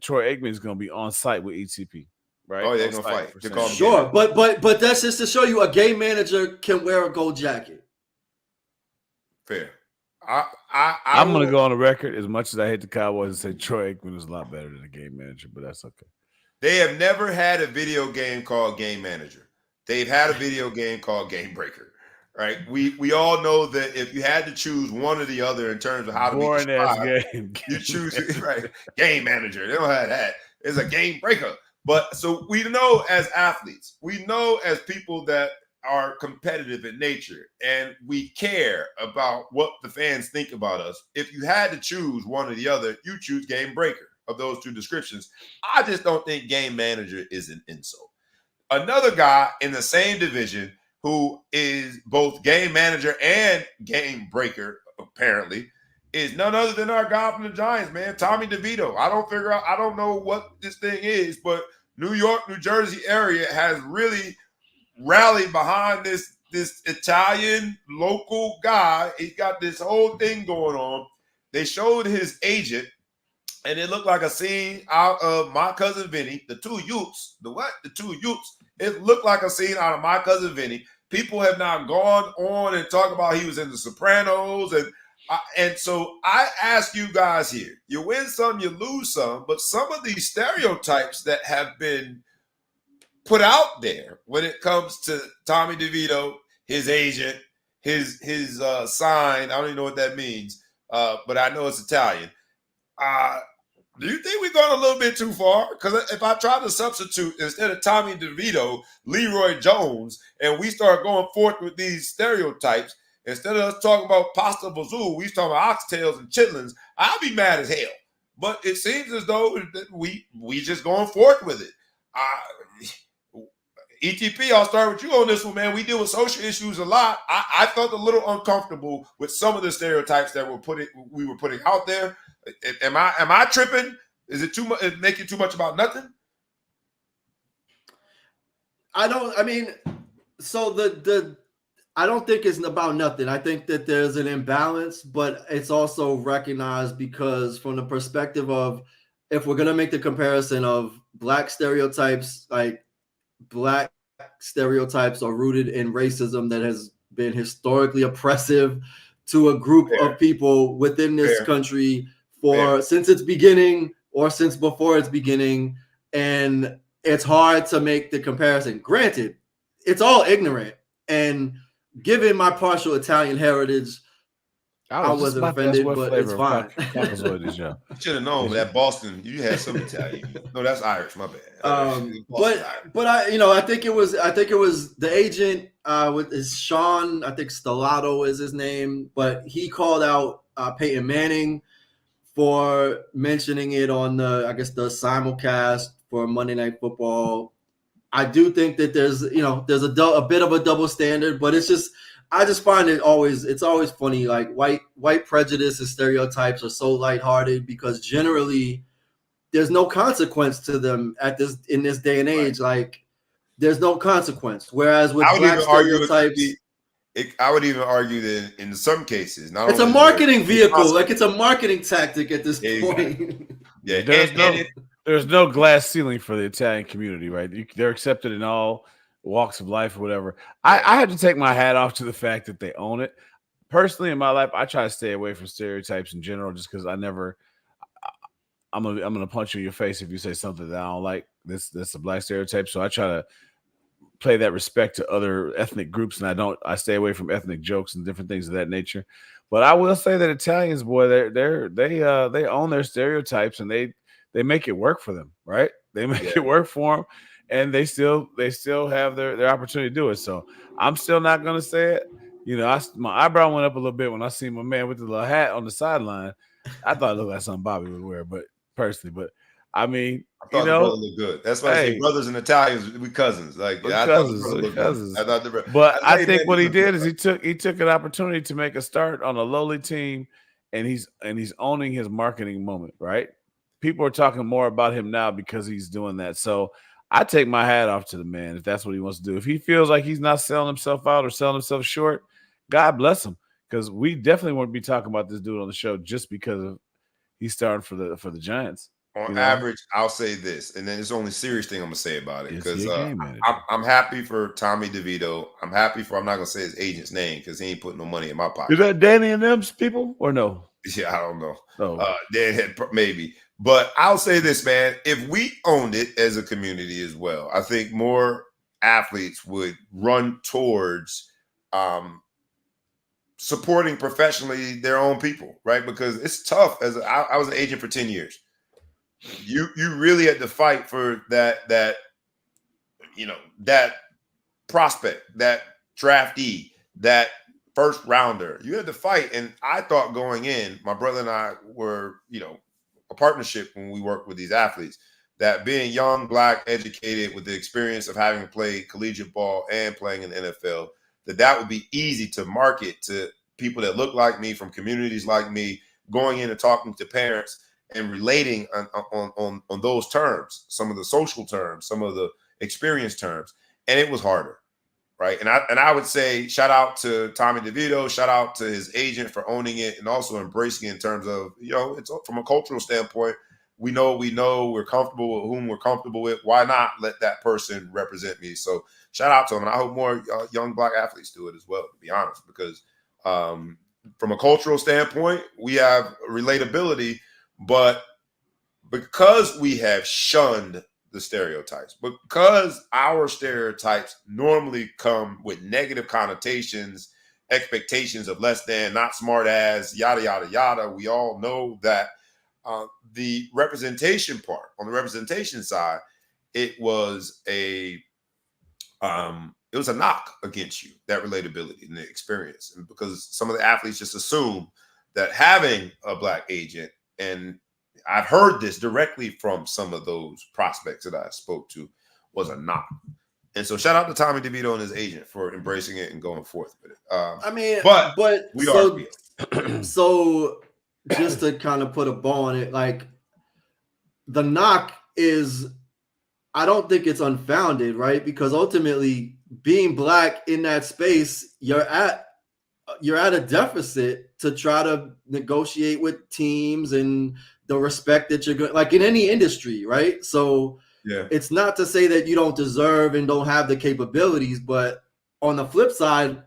S2: Troy Aikman is going to be on site with ETP, right?
S1: Oh, they're going to fight.
S3: Sure, but that's just to show you a game manager can wear a gold jacket.
S1: Fair.
S2: I'm going to go on the record as much as I hate the Cowboys and say Troy Aikman is a lot better than a game manager, but that's okay.
S1: They have never had a video game called Game Manager. They've had a video game called Game Breaker. Right, we all know that if you had to choose one or the other in terms of how to beat the game, you choose game manager. They don't have that. It's a game breaker. But so we know as athletes, we know as people that are competitive in nature, and we care about what the fans think about us. If you had to choose one or the other, you choose game breaker of those two descriptions. I just don't think game manager is an insult. Another guy in the same division who is both game manager and game breaker, apparently, is none other than our guy from the Giants, man, Tommy DeVito. I don't know what this thing is, but New York, New Jersey area has really rallied behind this Italian local guy. He's got this whole thing going on. They showed his agent, and it looked like a scene out of My Cousin Vinny, the two Utes. The two Utes. It looked like a scene out of My Cousin Vinny. People have now gone on and talked about he was in The Sopranos. And so I ask you guys here, you win some, you lose some, but some of these stereotypes that have been put out there when it comes to Tommy DeVito, his agent, his sign, I don't even know what that means, but I know it's Italian. Do you think we're going a little bit too far? Because if I try to substitute instead of Tommy DeVito, Leroy Jones, and we start going forth with these stereotypes, instead of us talking about pasta vazoo, we talking about oxtails and chitlins, I'll be mad as hell. But it seems as though we just going forth with it. ETP, I'll start with you on this one, man. We deal with social issues a lot. I felt a little uncomfortable with some of the stereotypes that we were putting out there. Am I tripping? Is it too much? Making too much about nothing?
S3: I don't think it's about nothing. I think that there's an imbalance, but it's also recognized because from the perspective of if we're gonna make the comparison of black stereotypes, like black stereotypes are rooted in racism that has been historically oppressive to a group of people within this country since its beginning or since before its beginning, and it's hard to make the comparison. Granted, it's all ignorant, and given my partial Italian heritage, I wasn't offended, but it's fine.
S1: You should have known that Boston. You had some Italian. No, that's Irish. My bad.
S3: But I think it was the agent with his Sean. I think Stellato is his name, but he called out Peyton Manning for mentioning it on the simulcast for Monday Night Football. I do think that there's a bit of a double standard, but I just find it's always funny. Like white prejudice and stereotypes are so lighthearted because generally there's no consequence to them in this day and age. Like there's no consequence. Whereas with black stereotypes,
S1: I would even argue that in some cases,
S3: it's a marketing vehicle. Like it's a marketing tactic at this point.
S1: Yeah,
S2: there's no glass ceiling for the Italian community, right? They're accepted in all walks of life or whatever. I had to take my hat off to the fact that they own it. Personally, in my life, I try to stay away from stereotypes in general just because I'm gonna punch you in your face if you say something that I don't like. That's a black stereotype. So I try to play that respect to other ethnic groups, and I stay away from ethnic jokes and different things of that nature. But I will say that Italians, boy, they own their stereotypes and they make it work for them, right? They make it work for them, and they still have their opportunity to do it. So I'm still not gonna say it. My eyebrow went up a little bit when I seen my man with the little hat on the sideline. I thought it looked like something Bobby would wear, but I mean,
S1: I thought the brother looked good. That's why I say brothers and Italians, we cousins. Like
S2: cousins. But I think what he did is he took an opportunity to make a start on a lowly team, and he's owning his marketing moment, right? People are talking more about him now because he's doing that. So I take my hat off to the man if that's what he wants to do. If he feels like he's not selling himself out or selling himself short, God bless him, because we definitely won't be talking about this dude on the show just because he's starting for the Giants.
S1: On average, I'll say this, and then it's the only serious thing I'm gonna say about it, because I'm happy for Tommy DeVito. I'm not gonna say his agent's name because he ain't putting no money in my pocket.
S2: Is that Danny and them's people or no?
S1: Yeah, I don't know. Dan maybe. But I'll say this, man, if we owned it as a community as well, I think more athletes would run towards supporting professionally their own people, right? Because it's tough. I was an agent for 10 years. You really had to fight for that prospect, that draftee, that first rounder. You had to fight. And I thought going in, my brother and I were, a partnership when we worked with these athletes, that being young, black, educated, with the experience of having played collegiate ball and playing in the NFL, that would be easy to market to people that look like me, from communities like me, going in and talking to parents and relating on those terms, some of the social terms, some of the experience terms. And it was harder, right? And I would say shout out to Tommy DeVito, shout out to his agent for owning it and also embracing it in terms of, it's from a cultural standpoint. We know we're comfortable with whom we're comfortable with. Why not let that person represent me? So shout out to him. And I hope more young black athletes do it as well, to be honest, because from a cultural standpoint, we have relatability, but because we have shunned the stereotypes, because our stereotypes normally come with negative connotations, expectations of less than, not smart as, yada, yada, yada. We all know that the representation part, on the representation side, it was a knock against you, that relatability and the experience. And because some of the athletes just assume that having a black agent, and I've heard this directly from some of those prospects that I spoke to, was a knock. And so shout out to Tommy DeVito and his agent for embracing it and going forth with it.
S3: But we are.
S1: So
S3: just to kind of put a bow on it, like the knock is, I don't think it's unfounded, right? Because ultimately, being black in that space, you're at a deficit to try to negotiate with teams and the respect that you're going, like in any industry, right? So
S1: Yeah.
S3: it's not to say that you don't deserve and don't have the capabilities, but on the flip side,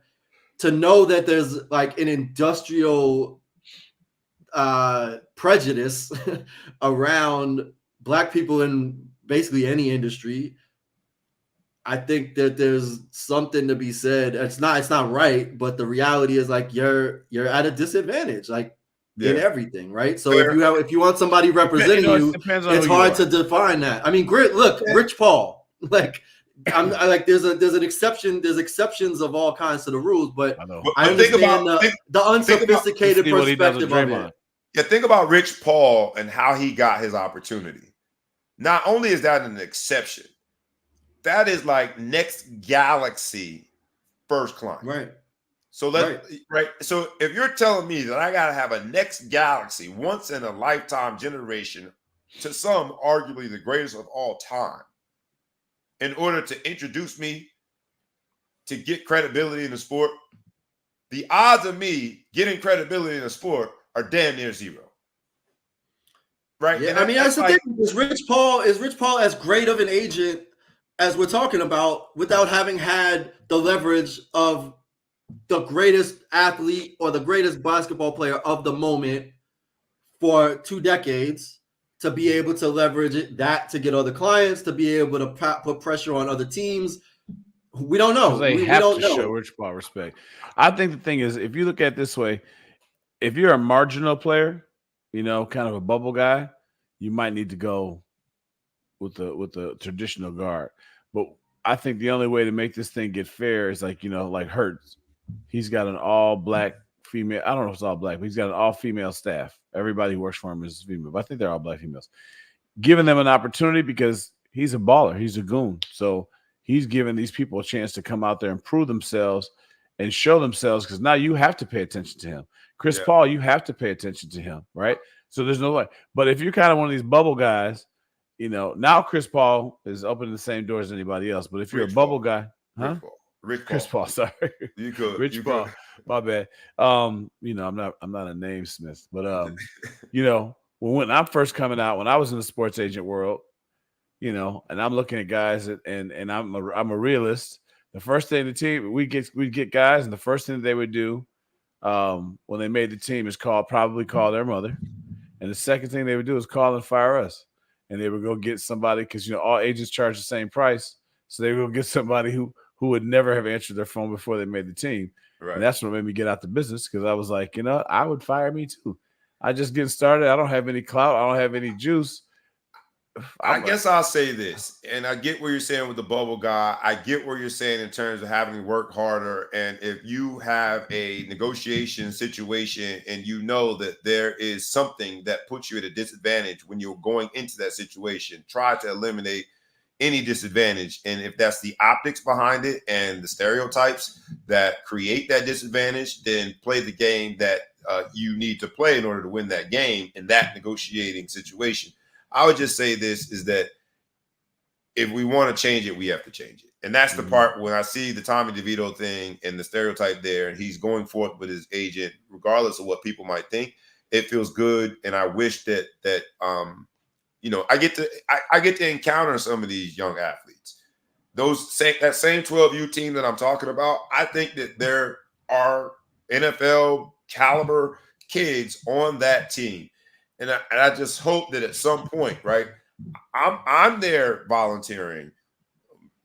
S3: to know that there's like an industrial prejudice around black people in basically any industry, I think that there's something to be said. It's not right, but the reality is like you're at a disadvantage, like in everything, right? So
S1: Fair.
S3: if you want somebody representing you, it's hard to define that. I mean, look, Rich Paul, like I like there's an exception. There's exceptions of all kinds to the rules, but I understand the unsophisticated perspective of it.
S1: Yeah, think about Rich Paul and how he got his opportunity. Not only is that an exception, that is like next galaxy first climb.
S3: Right.
S1: So right. So if you're telling me that I gotta have a next galaxy, once in a lifetime generation, to some arguably the greatest of all time, in order to introduce me to get credibility in the sport, the odds of me getting credibility in the sport are damn near zero. Right?
S3: Yeah, I mean, that's the thing. Is Rich Paul as great of an agent as we're talking about without having had the leverage of the greatest athlete or the greatest basketball player of the moment for 2 decades to be able to leverage that to get other clients, to be able to put pressure on other teams? We don't know.
S2: They have to show Rich Paul respect. I think the thing is, if you look at it this way, if you're a marginal player, kind of a bubble guy, you might need to go with the traditional guard. But I think the only way to make this thing get fair is like Hurts. He's got an all black female. I don't know if it's all black, but he's got an all female staff. Everybody who works for him is female. But I think they're all black females. Giving them an opportunity because he's a baller. He's a goon. So he's giving these people a chance to come out there and prove themselves and show themselves, because now you have to pay attention to him. Chris Paul, you have to pay attention to him, right? So there's no way. But if you're kind of one of these bubble guys, now Chris Paul is opening the same doors as anybody else. But if you're a bubble guy, Chris Paul, sorry. Rich Paul, my bad. I'm not a namesmith, but when I'm first coming out, when I was in the sports agent world, and I'm looking at guys and I'm a realist. The first thing the team we get guys, and the first thing they would do when they made the team is probably call their mother, and the second thing they would do is call and fire us, and they would go get somebody, because all agents charge the same price, so they would go get somebody who would never have answered their phone before they made the team. Right. And that's what made me get out the business, because I was like, I would fire me too. I just getting started. I don't have any clout. I don't have any juice.
S1: I guess I'll say this, and I get what you're saying with the bubble guy. I get what you're saying in terms of having to work harder. And if you have a negotiation situation and you know that there is something that puts you at a disadvantage when you're going into that situation, try to eliminate any disadvantage. And if that's the optics behind it and the stereotypes that create that disadvantage, then play the game that you need to play in order to win that game in that negotiating situation. I would just say this is that if we want to change it, we have to change it. And that's the part when I see the Tommy DeVito thing and the stereotype there, and he's going forth with his agent, regardless of what people might think, it feels good. And I wish that I get to encounter some of these young athletes. That same 12U team that I'm talking about, I think that there are NFL caliber kids on that team. And I just hope that at some point, right, I'm there volunteering,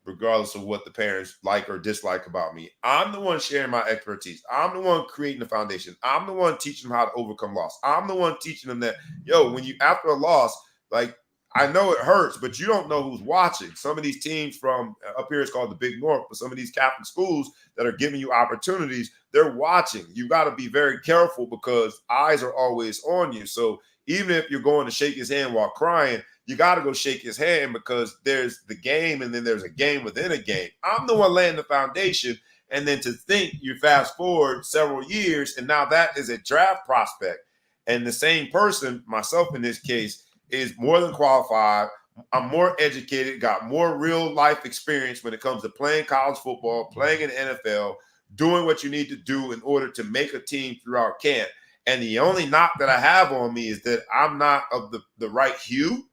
S1: regardless of what the parents like or dislike about me. I'm the one sharing my expertise. I'm the one creating the foundation. I'm the one teaching them how to overcome loss. I'm the one teaching them that, when you after a loss, like, I know it hurts, but you don't know who's watching. Some of these teams from up here, it's called the Big North, but some of these Catholic schools that are giving you opportunities, they're watching. You got to be very careful because eyes are always on you. So even if you're going to shake his hand while crying, you got to go shake his hand, because there's the game and then there's a game within a game. I'm the one laying the foundation. And then to think you fast forward several years and now that is a draft prospect. And the same person, myself in this case, is more than qualified. I'm more educated, got more real life experience when it comes to playing college football, playing in the NFL, doing what you need to do in order to make a team throughout camp. And the only knock that I have on me is that I'm not of the right hue.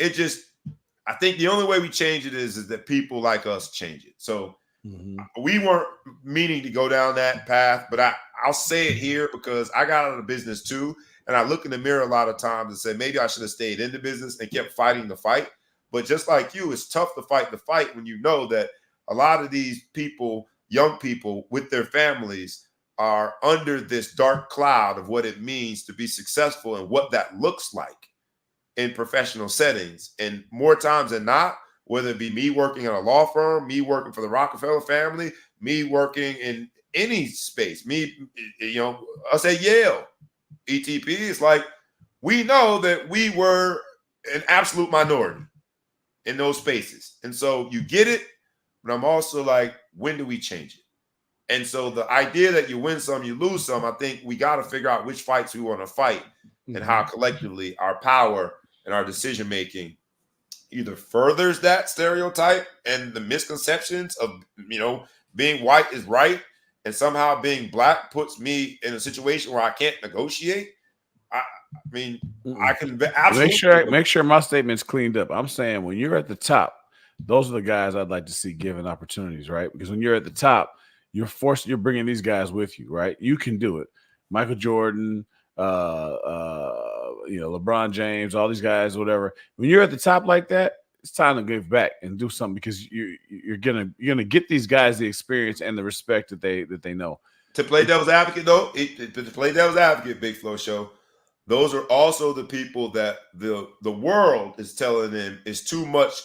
S1: I think the only way we change it is that people like us change it. So we weren't meaning to go down that path, but I'll say it here because I got out of the business too. And I look in the mirror a lot of times and say, maybe I should have stayed in the business and kept fighting the fight. But just like you, it's tough to fight the fight when you know that a lot of these people, young people with their families, are under this dark cloud of what it means to be successful and what that looks like in professional settings. And more times than not, whether it be me working in a law firm, me working for the Rockefeller family, me working in any space, us at Yale, ETP, it's like we know that we were an absolute minority in those spaces. And so you get it, but I'm also like, when do we change it? And so the idea that you win some, you lose some, I think we got to figure out which fights we want to fight and how collectively our power and our decision-making either furthers that stereotype and the misconceptions of, being white is right and somehow being black puts me in a situation where I can't negotiate. I can absolutely
S2: make sure my statement's cleaned up. I'm saying when you're at the top, those are the guys I'd like to see given opportunities, right? Because when you're at the top, you're bringing these guys with you, right? You can do it. Michael Jordan, LeBron James, all these guys, whatever. When you're at the top like that, it's time to give back and do something because you're gonna get these guys the experience and the respect that they know.
S1: To play devil's advocate, though, Big Flow Show, those are also the people that the world is telling them is too much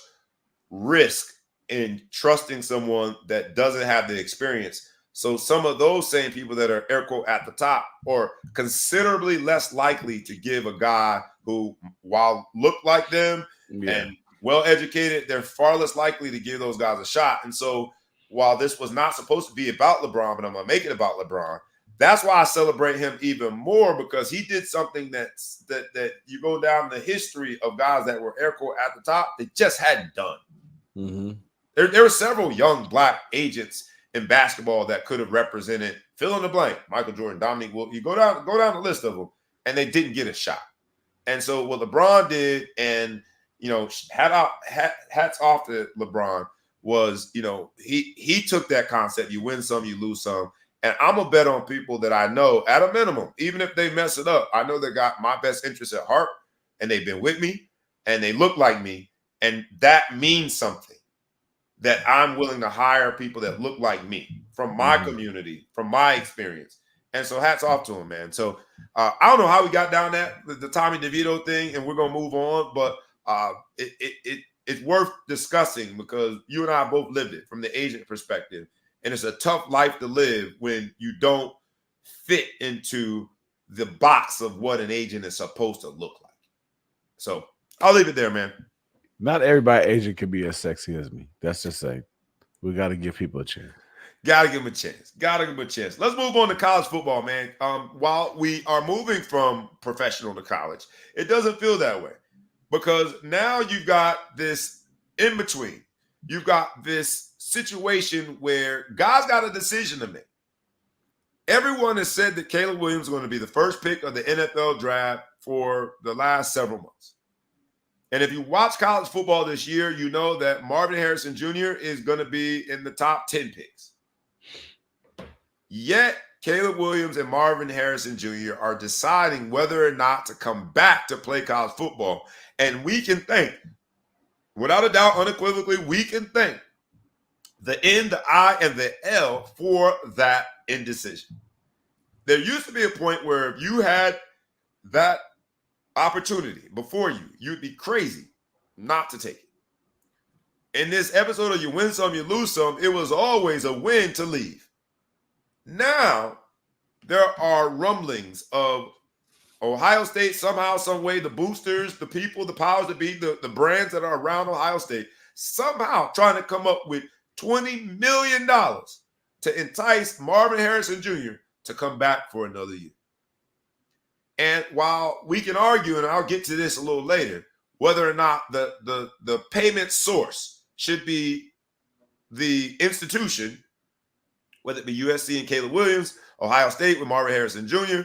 S1: risk in trusting someone that doesn't have the experience. So some of those same people that are air quote at the top are considerably less likely to give a guy who, while look like them and well-educated, they're far less likely to give those guys a shot. And so while this was not supposed to be about LeBron, but I'm going to make it about LeBron, that's why I celebrate him even more because he did something that you go down the history of guys that were air quote at the top, they just hadn't done.
S2: Mm-hmm.
S1: There were several young black agents in basketball that could have represented fill in the blank, Michael Jordan, Dominique Wilkins. You go down the list of them, and they didn't get a shot. And so what LeBron did, and hats off to LeBron, was he took that concept: you win some, you lose some. And I'm gonna bet on people that I know at a minimum, even if they mess it up, I know they got my best interest at heart, and they've been with me, and they look like me, and that means something. That I'm willing to hire people that look like me from my community, from my experience. And so hats off to him, man. So I don't know how we got down the Tommy DeVito thing, and we're going to move on, but it's worth discussing because you and I both lived it from the agent perspective. And it's a tough life to live when you don't fit into the box of what an agent is supposed to look like. So I'll leave it there, man.
S2: Not everybody agent can be as sexy as me. That's just saying. We got to give people a chance.
S1: Got to give them a chance. Let's move on to college football, man. While we are moving from professional to college, it doesn't feel that way because now you've got this in between. You've got this situation where guys got a decision to make. Everyone has said that Caleb Williams is going to be the first pick of the NFL draft for the last several months. And if you watch college football this year, you know that Marvin Harrison Jr. is going to be in the top 10 picks. Yet, Caleb Williams and Marvin Harrison Jr. are deciding whether or not to come back to play college football. And we can thank, without a doubt, unequivocally, we can thank the N, the I, and the L for that indecision. There used to be a point where if you had that opportunity before you, you'd be crazy not to take it. In this episode of You Win Some, You Lose Some, it was always a win to leave. Now, there are rumblings of Ohio State somehow, some way, the boosters, the people, the powers that be, the brands that are around Ohio State, somehow trying to come up with $20 million to entice Marvin Harrison Jr. to come back for another year. And while we can argue, and I'll get to this a little later, whether or not the payment source should be the institution, whether it be USC and Caleb Williams, Ohio State with Marvin Harrison Jr.,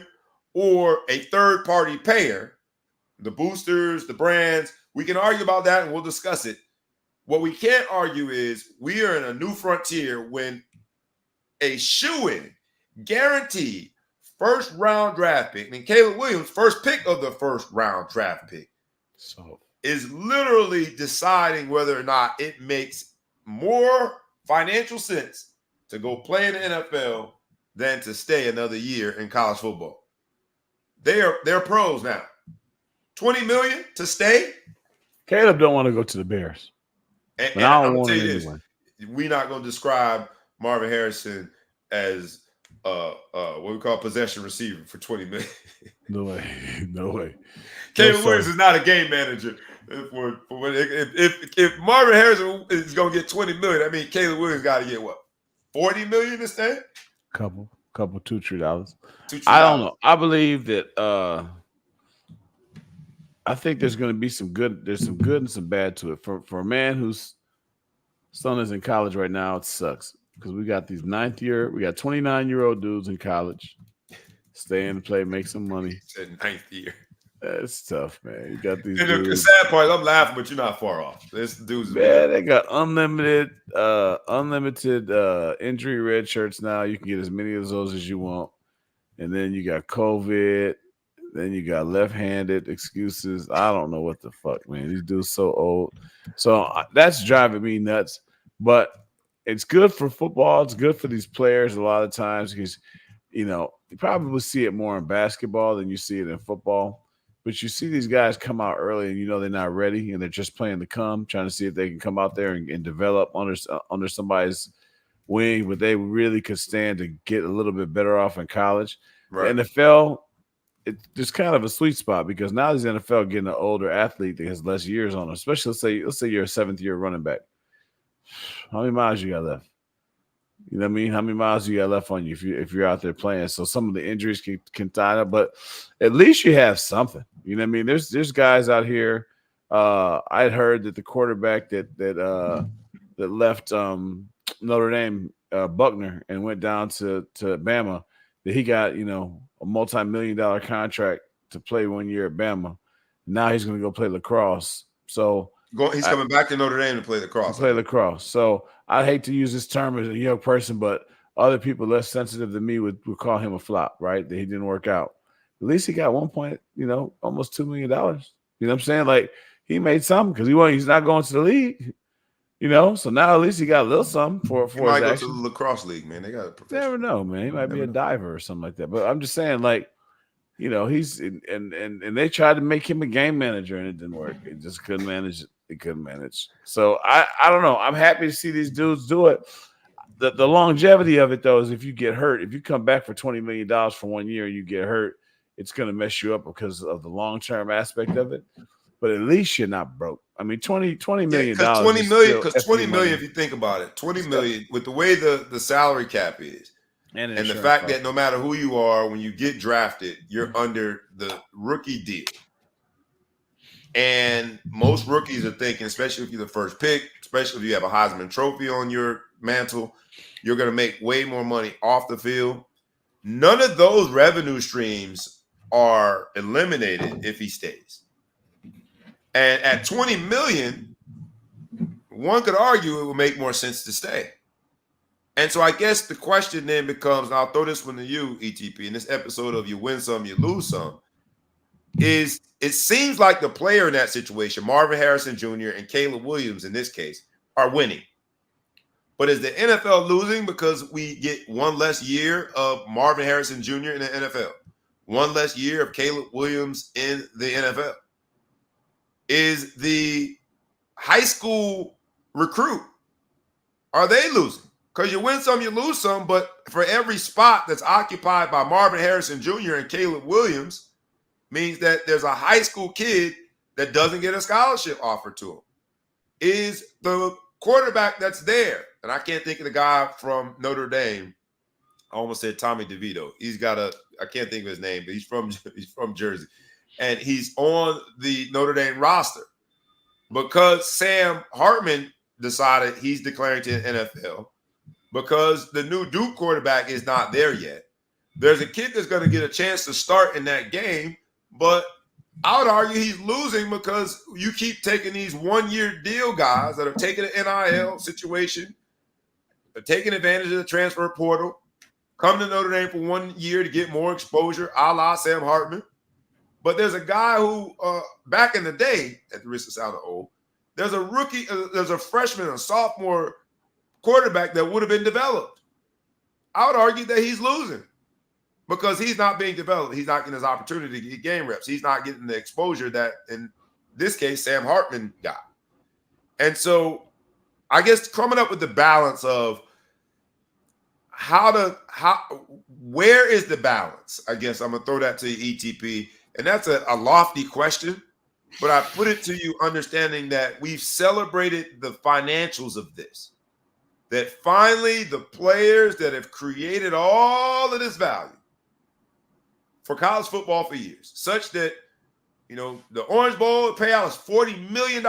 S1: or a third-party payer, the boosters, the brands, we can argue about that and we'll discuss it. What we can't argue is we are in a new frontier when a shoo-in, guaranteed first-round draft pick, and Caleb Williams, first pick of the first-round draft pick, is literally deciding whether or not it makes more financial sense to go play in the NFL than to stay another year in college football. They're pros now. $20 million to stay.
S2: Caleb don't want to go to the Bears.
S1: And I'm gonna tell you this: we're not gonna describe Marvin Harrison as what we call possession receiver for $20 million.
S2: No way, no way.
S1: Caleb Williams is not a game manager. If Marvin Harrison is gonna get $20 million, I mean Caleb Williams got to get what, $40 million to stay?
S2: Couple, $2-3.
S1: $2-3.
S2: I don't know. I believe that. I think there's going to be some good. There's some good and some bad to it. For a man whose son is in college right now, it sucks because we got these 29-year-old dudes in college, stay in and play, make some money.
S1: Ninth year.
S2: It's tough, man. You got these.
S1: And the sad part, I'm laughing, but you're not far off. This dude's
S2: they got unlimited injury red shirts now. You can get as many of those as you want, and then you got COVID. Then you got left-handed excuses. I don't know what the fuck, man. These dudes so old. So that's driving me nuts. But it's good for football. It's good for these players a lot of times because, you probably see it more in basketball than you see it in football. But you see these guys come out early and they're not ready and they're just playing to come, trying to see if they can come out there and develop under somebody's wing, but they really could stand to get a little bit better off in college. Right. The NFL – it's just kind of a sweet spot because now these NFL getting an older athlete that has less years on them. Especially, let's say you're a 7th-year running back. How many miles you got left? You know what I mean? How many miles you got left on you if you're out there playing? So some of the injuries can tie up, but at least you have something. You know what I mean? There's guys out here. I'd heard that the quarterback that left Notre Dame, Buckner, and went down to Bama, that he got a multi-million-dollar contract to play 1 year at Bama. Now he's going to go play lacrosse. So
S1: he's coming back to Notre Dame to play lacrosse.
S2: So I hate to use this term as a young person, but other people less sensitive than me would call him a flop, right? That he didn't work out. At least he got almost $2 million. You know what I'm saying? Like he made something because he's not going to the league. So now at least he got a little something for
S1: he might go to the lacrosse league, man. They got a professional.
S2: Never know, man. He might be a diver or something like that. But I'm just saying, he's and they tried to make him a game manager and it didn't work. It just couldn't manage it. He couldn't manage. So I don't know. I'm happy to see these dudes do it. The longevity of it though is if you get hurt, if you come back for $20 million for 1 year and you get hurt, it's going to mess you up because of the long-term aspect of it. But at least you're not broke. I mean, $20 million.
S1: Because $20 million, if you think about it, $20 million with the way the salary cap is, and the fact that no matter who you are, when you get drafted, you're under the rookie deal. And most rookies are thinking, especially if you're the first pick, especially if you have a Heisman Trophy on your mantle, you're going to make way more money off the field. None of those revenue streams are eliminated if he stays. And at $20 million, one could argue it would make more sense to stay. And so I guess the question then becomes, and I'll throw this one to you, ETP, in this episode of You Win Some, You Lose Some, is it seems like the player in that situation, Marvin Harrison Jr. and Caleb Williams in this case, are winning. But is the NFL losing because we get one less year of Marvin Harrison Jr. in the NFL? One less year of Caleb Williams in the NFL? Is the high school recruit, are they losing? Because you win some, you lose some, but for every spot that's occupied by Marvin Harrison Jr. and Caleb Williams means that there's a high school kid that doesn't get a scholarship offered to him. Is the quarterback that's there, and I can't think of the guy from Notre Dame I almost said Tommy DeVito. He's got I can't think of his name, but he's from Jersey. And he's on the Notre Dame roster because Sam Hartman decided he's declaring to the NFL because the new Duke quarterback is not there yet. There's a kid that's going to get a chance to start in that game, but I would argue he's losing because you keep taking these one-year deal guys that are taking an NIL situation, they're taking advantage of the transfer portal, come to Notre Dame for 1 year to get more exposure, a la Sam Hartman. But there's a guy who, back in the day, at the risk of sounding old, there's a rookie, there's a freshman, a sophomore quarterback that would have been developed. I would argue that he's losing because he's not being developed. He's not getting his opportunity to get game reps. He's not getting the exposure that, in this case, Sam Hartman got. And so I guess coming up with the balance of where is the balance? I guess I'm going to throw that to you, ETP. And that's a lofty question, but I put it to you understanding that we've celebrated the financials of this. That finally the players that have created all of this value for college football for years, such that, the Orange Bowl payout is $40 million.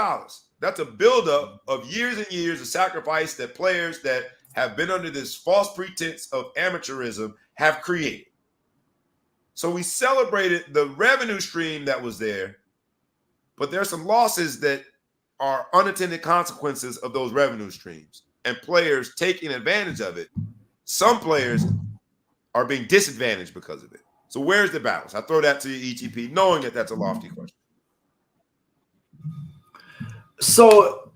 S1: That's a buildup of years and years of sacrifice that players that have been under this false pretense of amateurism have created. So we celebrated the revenue stream that was there, but there's some losses that are unintended consequences of those revenue streams and players taking advantage of it. Some players are being disadvantaged because of it. So where's the balance? I throw that to you, ETP, knowing that that's a lofty question.
S3: So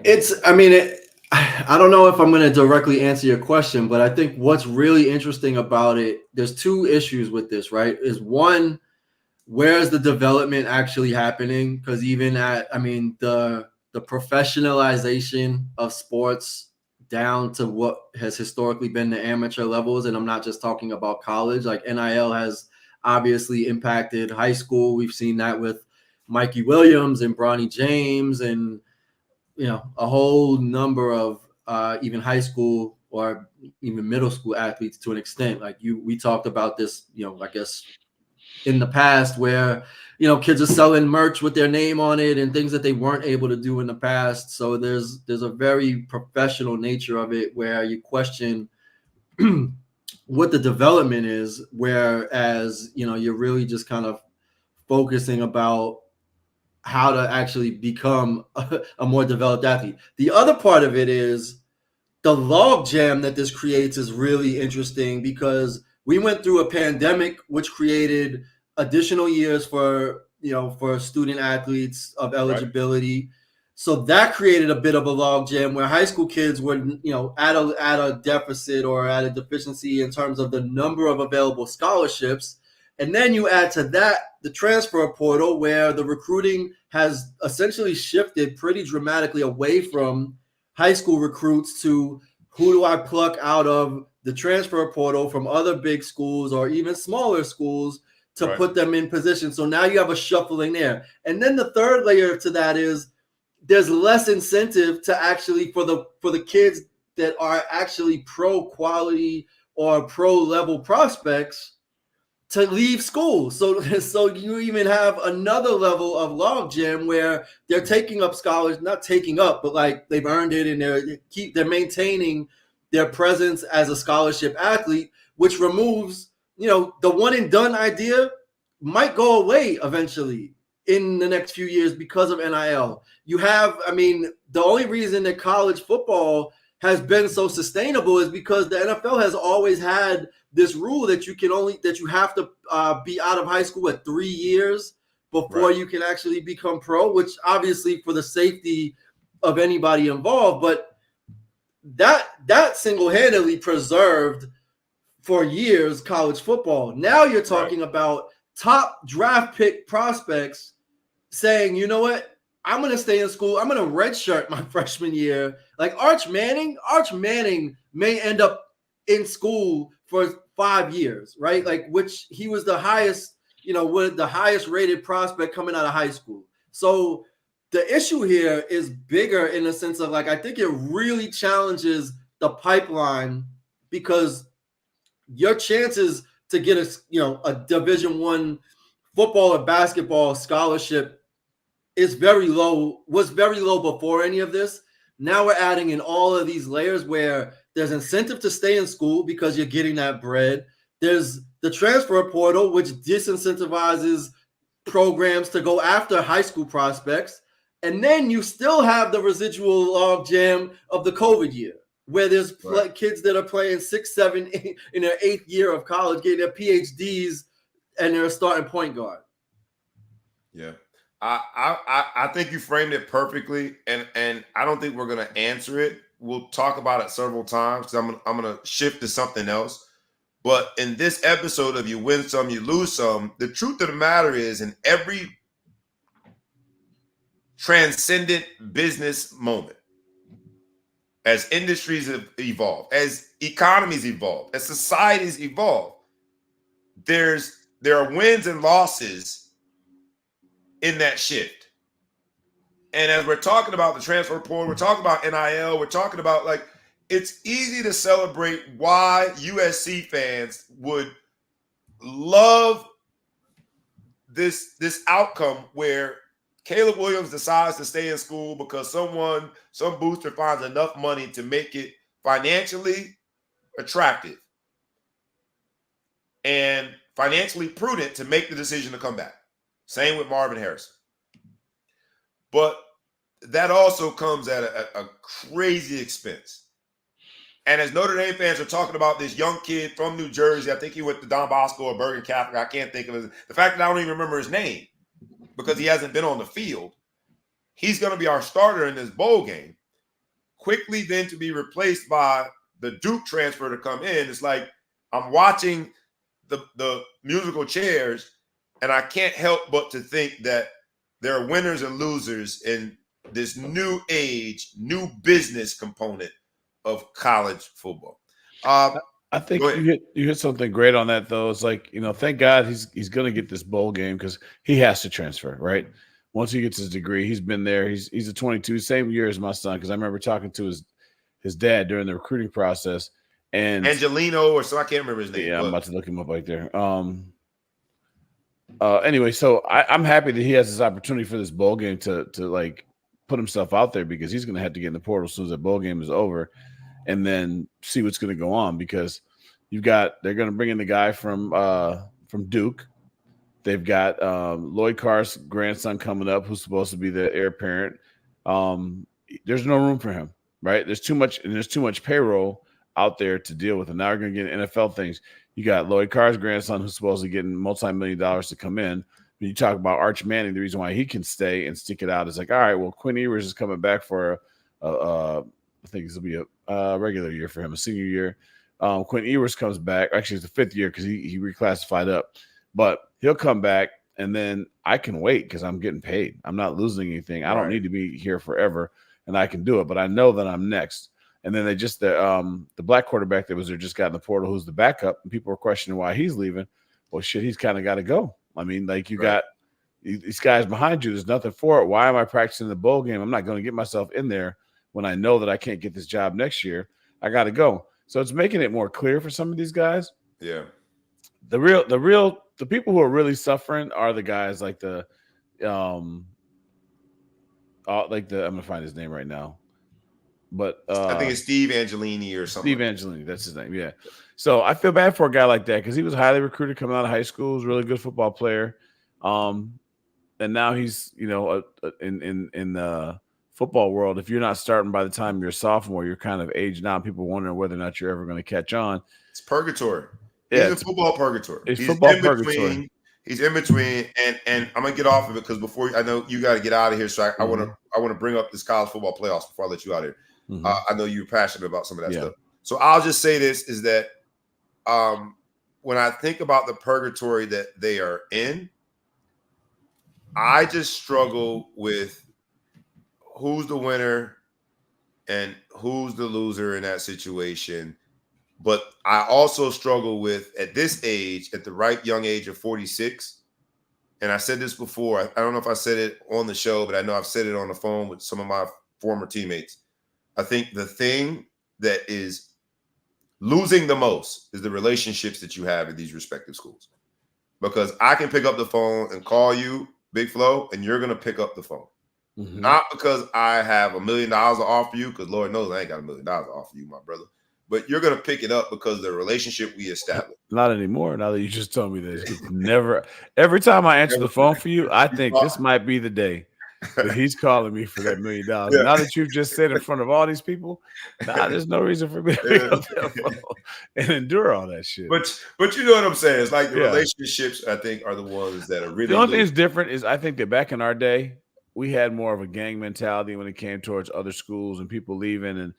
S3: I don't know if I'm going to directly answer your question, but I think what's really interesting about it, there's two issues with this, right? Is one, where is the development actually happening? Because even the professionalization of sports down to what has historically been the amateur levels, and I'm not just talking about college, like NIL has obviously impacted high school. We've seen that with Mikey Williams and Bronny James and, a whole number of even high school or even middle school athletes to an extent. Like we talked about this, I guess in the past where, kids are selling merch with their name on it and things that they weren't able to do in the past. So there's a very professional nature of it where you question what the development is, whereas, you're really just kind of focusing about how to actually become a more developed athlete. The other part of it is the log jam that this creates is really interesting because we went through a pandemic, which created additional years for student athletes of eligibility. Right. So that created a bit of a log jam where high school kids were, at a deficit or at a deficiency in terms of the number of available scholarships. And then you add to that the transfer portal where the recruiting has essentially shifted pretty dramatically away from high school recruits to who do I pluck out of the transfer portal from other big schools or even smaller schools to put them in position. So now you have a shuffling there. And then the third layer to that is there's less incentive to actually for the kids that are actually pro quality or pro level prospects to leave school. So you even have another level of logjam where they're taking up scholars, not taking up, but like they've earned it and they're maintaining their presence as a scholarship athlete, which removes, the one and done idea might go away eventually in the next few years because of NIL. You have, the only reason that college football has been so sustainable is because the NFL has always had this rule that you have to be out of high school at 3 years before you can actually become pro, which obviously for the safety of anybody involved, but that single-handedly preserved for years college football. Now you're talking about top draft pick prospects saying, you know what, I'm going to stay in school. I'm going to redshirt my freshman year. Like Arch Manning may end up in school for 5 years, right? Like, which he was the highest, the highest rated prospect coming out of high school. So the issue here is bigger in the sense of, like, I think it really challenges the pipeline because your chances to get a Division I football or basketball scholarship is very low, was very low before any of this. Now we're adding in all of these layers where there's incentive to stay in school because you're getting that bread. There's the transfer portal, which disincentivizes programs to go after high school prospects. And then you still have the residual log jam of the COVID year, where there's kids that are playing 6, 7, 8 in their 8th year of college, getting their PhDs, and they're a starting point guard.
S1: Yeah. I think you framed it perfectly, and I don't think we're going to answer it. We'll talk about it several times because I'm going to shift to something else. But in this episode of You Win Some, You Lose Some, the truth of the matter is, in every transcendent business moment, as industries have evolved, as economies evolve, as societies evolve, there are wins and losses in that shift. And as we're talking about the transfer portal, we're talking about NIL, we're talking about, like, it's easy to celebrate why USC fans would love this outcome where Caleb Williams decides to stay in school because some booster finds enough money to make it financially attractive and financially prudent to make the decision to come back. Same with Marvin Harrison. But that also comes at a crazy expense. And as Notre Dame fans are talking about this young kid from New Jersey, I think he went to Don Bosco or Bergen Catholic, I can't think of his, the fact that I don't even remember his name because he hasn't been on the field. He's going to be our starter in this bowl game. Quickly then to be replaced by the Duke transfer to come in. It's like I'm watching the musical chairs, and I can't help but to think that there are winners and losers in this new age, new business component of college football.
S2: I think you hit something great on that, though. It's like, thank God he's going to get this bowl game because he has to transfer, right? Once he gets his degree, he's been there. He's a 22, same year as my son, because I remember talking to his dad during the recruiting process. And
S1: Angelino, or so I can't remember his name.
S2: Yeah, I'm about to look him up right there. Anyway, so I'm happy that he has this opportunity for this bowl game to like put himself out there because he's going to have to get in the portal as soon as the bowl game is over, and then see what's going to go on because they're going to bring in the guy from Duke. They've got Lloyd Carr's grandson coming up, who's supposed to be the heir apparent. There's no room for him, right? There's too much payroll out there to deal with, and now we're going to get NFL things. You got Lloyd Carr's grandson, who's supposedly getting multi-million dollars to come in. When you talk about Arch Manning, the reason why he can stay and stick it out is like, all right, well, Quinn Ewers is coming back for I think this will be a regular year for him, a senior year. Quinn Ewers comes back. Actually, it's the 5th year because he reclassified up. But he'll come back, and then I can wait because I'm getting paid. I'm not losing anything. I don't need to be here forever, and I can do it. But I know that I'm next. And then the black quarterback that was there just got in the portal, who's the backup, and people were questioning why he's leaving. Well, shit, he's kind of got to go. I mean, like you got these guys behind you. There's nothing for it. Why am I practicing the bowl game? I'm not going to get myself in there when I know that I can't get this job next year. I got to go. So it's making it more clear for some of these guys.
S1: Yeah.
S2: The people who are really suffering are the guys like I'm gonna find his name right now. But
S1: I think it's Steve Angelini or something.
S2: Steve Angelini, that's his name. Yeah. So I feel bad for a guy like that because he was highly recruited coming out of high school, was a really good football player. And now he's, in the football world, if you're not starting by the time you're a sophomore, you're kind of aged out. People wondering whether or not you're ever going to catch on.
S1: It's purgatory.
S2: Yeah,
S1: he's in football purgatory.
S2: He's football purgatory.
S1: He's in between, and I'm gonna get off of it because before I know you got to get out of here. So I want to bring up this college football playoffs before I let you out of here. Mm-hmm. I know you're passionate about some of that stuff. So I'll just say this is that when I think about the purgatory that they are in, I just struggle with who's the winner and who's the loser in that situation. But I also struggle with, at this age, at the right young age of 46, and I said this before, I don't know if I said it on the show, but I know I've said it on the phone with some of my former teammates. I think the thing that is losing the most is the relationships that you have at these respective schools. Because I can pick up the phone and call you, Big Flo, and you're going to pick up the phone. Mm-hmm. Not because I have $1 million to offer you, because Lord knows I ain't got $1 million to offer you, my brother. But you're going to pick it up because of the relationship we established.
S2: Not anymore. Now that you just told me this, never. Every time I answer the phone for you, I think this might be the day that he's calling me for that $1 million. Yeah. Now that you've just said in front of all these people, there's no reason for me to pick up that phone and endure all that shit.
S1: But you know what I'm saying? It's like the relationships, I think, are the ones that are really.
S2: The only thing that's different is I think that back in our day, we had more of a gang mentality when it came towards other schools and people leaving, and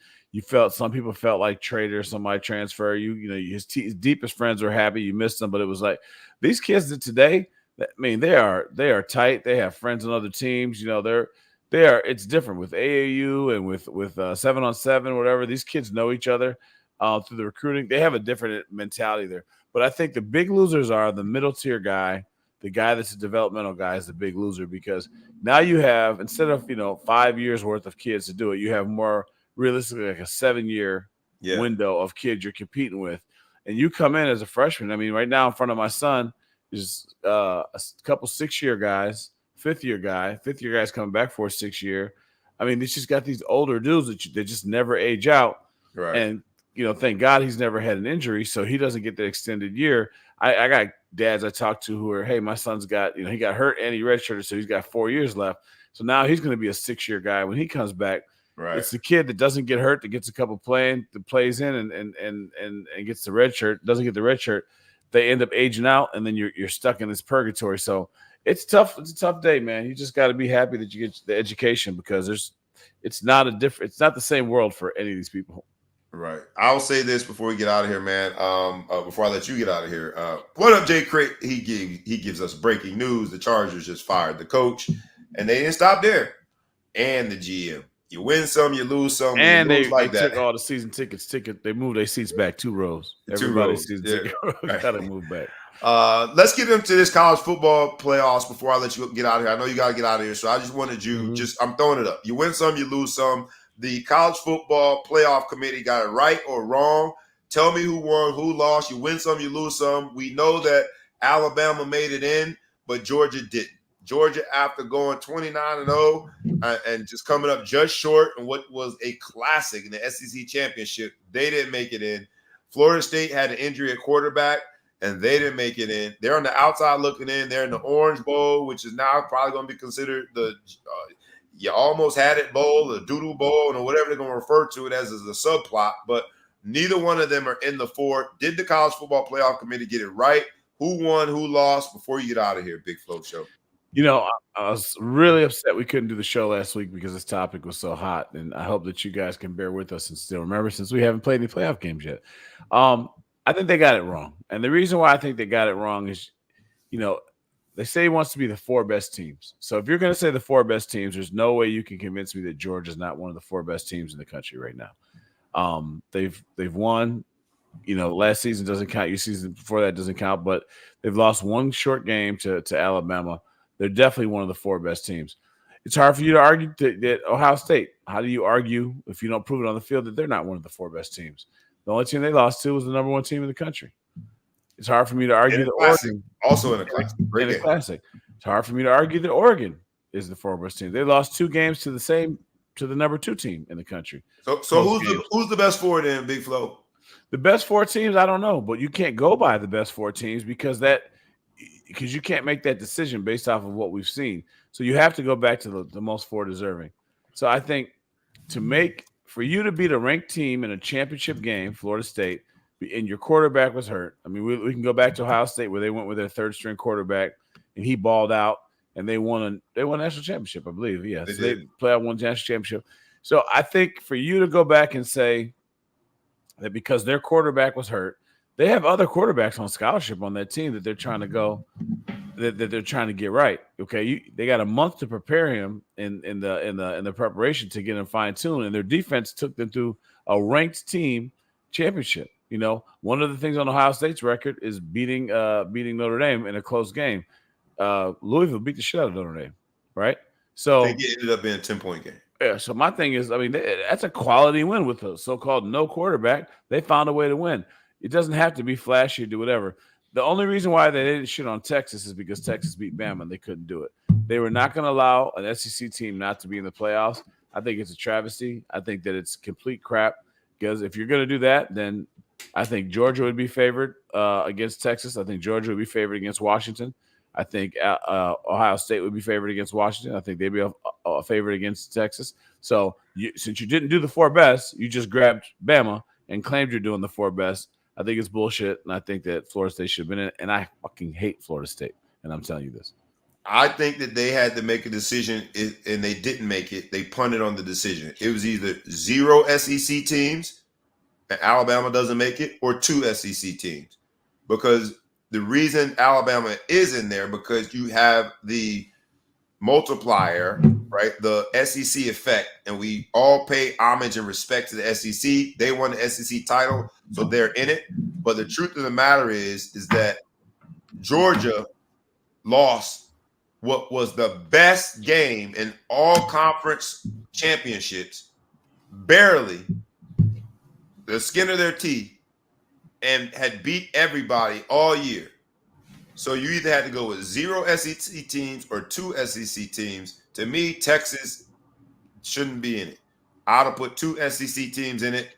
S2: some people felt like traitors. Somebody transfer his deepest friends were happy you missed them, but it was like these kids that today. I mean, they are tight. They have friends on other teams. It's different with AAU and with 7-on-7, whatever. These kids know each other through the recruiting. They have a different mentality there. But I think the big losers are the middle tier guy. The guy that's a developmental guy is the big loser, because now you have, instead of 5 years worth of kids to do it, you have more realistically like a 7-year window of kids you're competing with, and you come in as a freshman. I mean, right now in front of my son. There's a couple 6-year guys, fifth year guys coming back for a 6-year. I mean, it's just got these older dudes that just never age out.
S1: Right.
S2: And, thank God he's never had an injury, so he doesn't get the extended year. I got dads I talk to who are, hey, my son's got, he got hurt and he redshirted, so he's got 4 years left. So now he's going to be a 6-year guy when he comes back.
S1: Right.
S2: It's the kid that doesn't get hurt, that gets a couple plays in and gets the red shirt, doesn't get the red shirt. They end up aging out, and then you're stuck in this purgatory. So it's tough. It's a tough day, man. You just got to be happy that you get the education, because it's not the same world for any of these people.
S1: Right. I'll say this before we get out of here, man. Before I let you get out of here, what up, Jay Craig? He gives us breaking news. The Chargers just fired the coach, and they didn't stop there, and the GM. You win some, you lose some,
S2: and they took all the season tickets. They moved their seats back 2 rows. Everybody's season ticket got to move back.
S1: Let's get into this college football playoffs before I let you get out of here. I know you got to get out of here, so I just wanted you. I'm throwing it up. You win some, you lose some. The college football playoff committee got it right or wrong. Tell me who won, who lost. You win some, you lose some. We know that Alabama made it in, but Georgia didn't. Georgia, after going 29-0 and just coming up just short in what was a classic in the SEC championship, they didn't make it in. Florida State had an injury at quarterback, and they didn't make it in. They're on the outside looking in. They're in the Orange Bowl, which is now probably going to be considered the you almost had it bowl, the doodle bowl, or whatever they're going to refer to it as a subplot. But neither one of them are in the 4. Did the college football playoff committee get it right? Who won, who lost? Before you get out of here, Big Flo Show.
S2: I was really upset we couldn't do the show last week because this topic was so hot, and I hope that you guys can bear with us and still remember, since we haven't played any playoff games yet. I think they got it wrong, and the reason why I think they got it wrong is, they say he wants to be the 4 best teams. So if you're going to say the 4 best teams, there's no way you can convince me that Georgia's not one of the 4 best teams in the country right now. They've won. Last season doesn't count. Your season before that doesn't count, but they've lost 1 short game to Alabama. They're definitely one of the 4 best teams. It's hard for you to argue that Ohio State. How do you argue if you don't prove it on the field that they're not one of the 4 best teams? The only team they lost to was the number 1 team in the country. It's hard for me to argue that Oregon,
S1: also in a classic,
S2: It's hard for me to argue that Oregon is the 4 best team. They lost 2 games to the number 2 team in the country.
S1: So who's the best 4 then, Big Flo?
S2: The best 4 teams, I don't know, but you can't go by the best 4 teams because you can't make that decision based off of what we've seen. So you have to go back to the most 4 deserving. So I think for you to beat a ranked team in a championship game, Florida State, and your quarterback was hurt. I mean, we can go back to Ohio State where they went with their 3rd-string quarterback and he balled out and they won a national championship, I believe. Yeah, they play out 1 national championship. So I think for you to go back and say that because their quarterback was hurt, they have other quarterbacks on scholarship on that team that they're trying to get right. Okay, they got a month to prepare him in the preparation to get him fine-tuned, and their defense took them through a ranked team championship. One of the things on Ohio State's record is beating Notre Dame in a close game. Louisville beat the shit out of Notre Dame, right? So
S1: it ended up being a 10-point game.
S2: Yeah, so my thing is, I mean, that's a quality win with a so-called no quarterback. They found a way to win. It doesn't have to be flashy or do whatever. The only reason why they didn't shit on Texas is because Texas beat Bama and they couldn't do it. They were not going to allow an SEC team not to be in the playoffs. I think it's a travesty. I think that it's complete crap because if you're going to do that, then I think Georgia would be favored against Texas. I think Georgia would be favored against Washington. I think Ohio State would be favored against Washington. I think they'd be a favorite against Texas. So since you didn't do the four best, you just grabbed Bama and claimed you're doing the four best. I think it's bullshit, and I think that Florida State should have been in it. And I fucking hate Florida State, and I'm telling you this.
S1: I think that they had to make a decision, and they didn't make it. They punted on the decision. It was either 0 SEC teams, and Alabama doesn't make it, or 2 SEC teams. Because the reason Alabama is in there, because you have the multiplier, right? The SEC effect, and we all pay homage and respect to the SEC. They won the SEC title, so they're in it. But the truth of the matter is that Georgia lost what was the best game in all conference championships, barely, the skin of their teeth, and had beat everybody all year. So you either had to go with 0 SEC teams or 2 SEC teams. To me, Texas shouldn't be in it. I'd have put 2 SEC teams in it,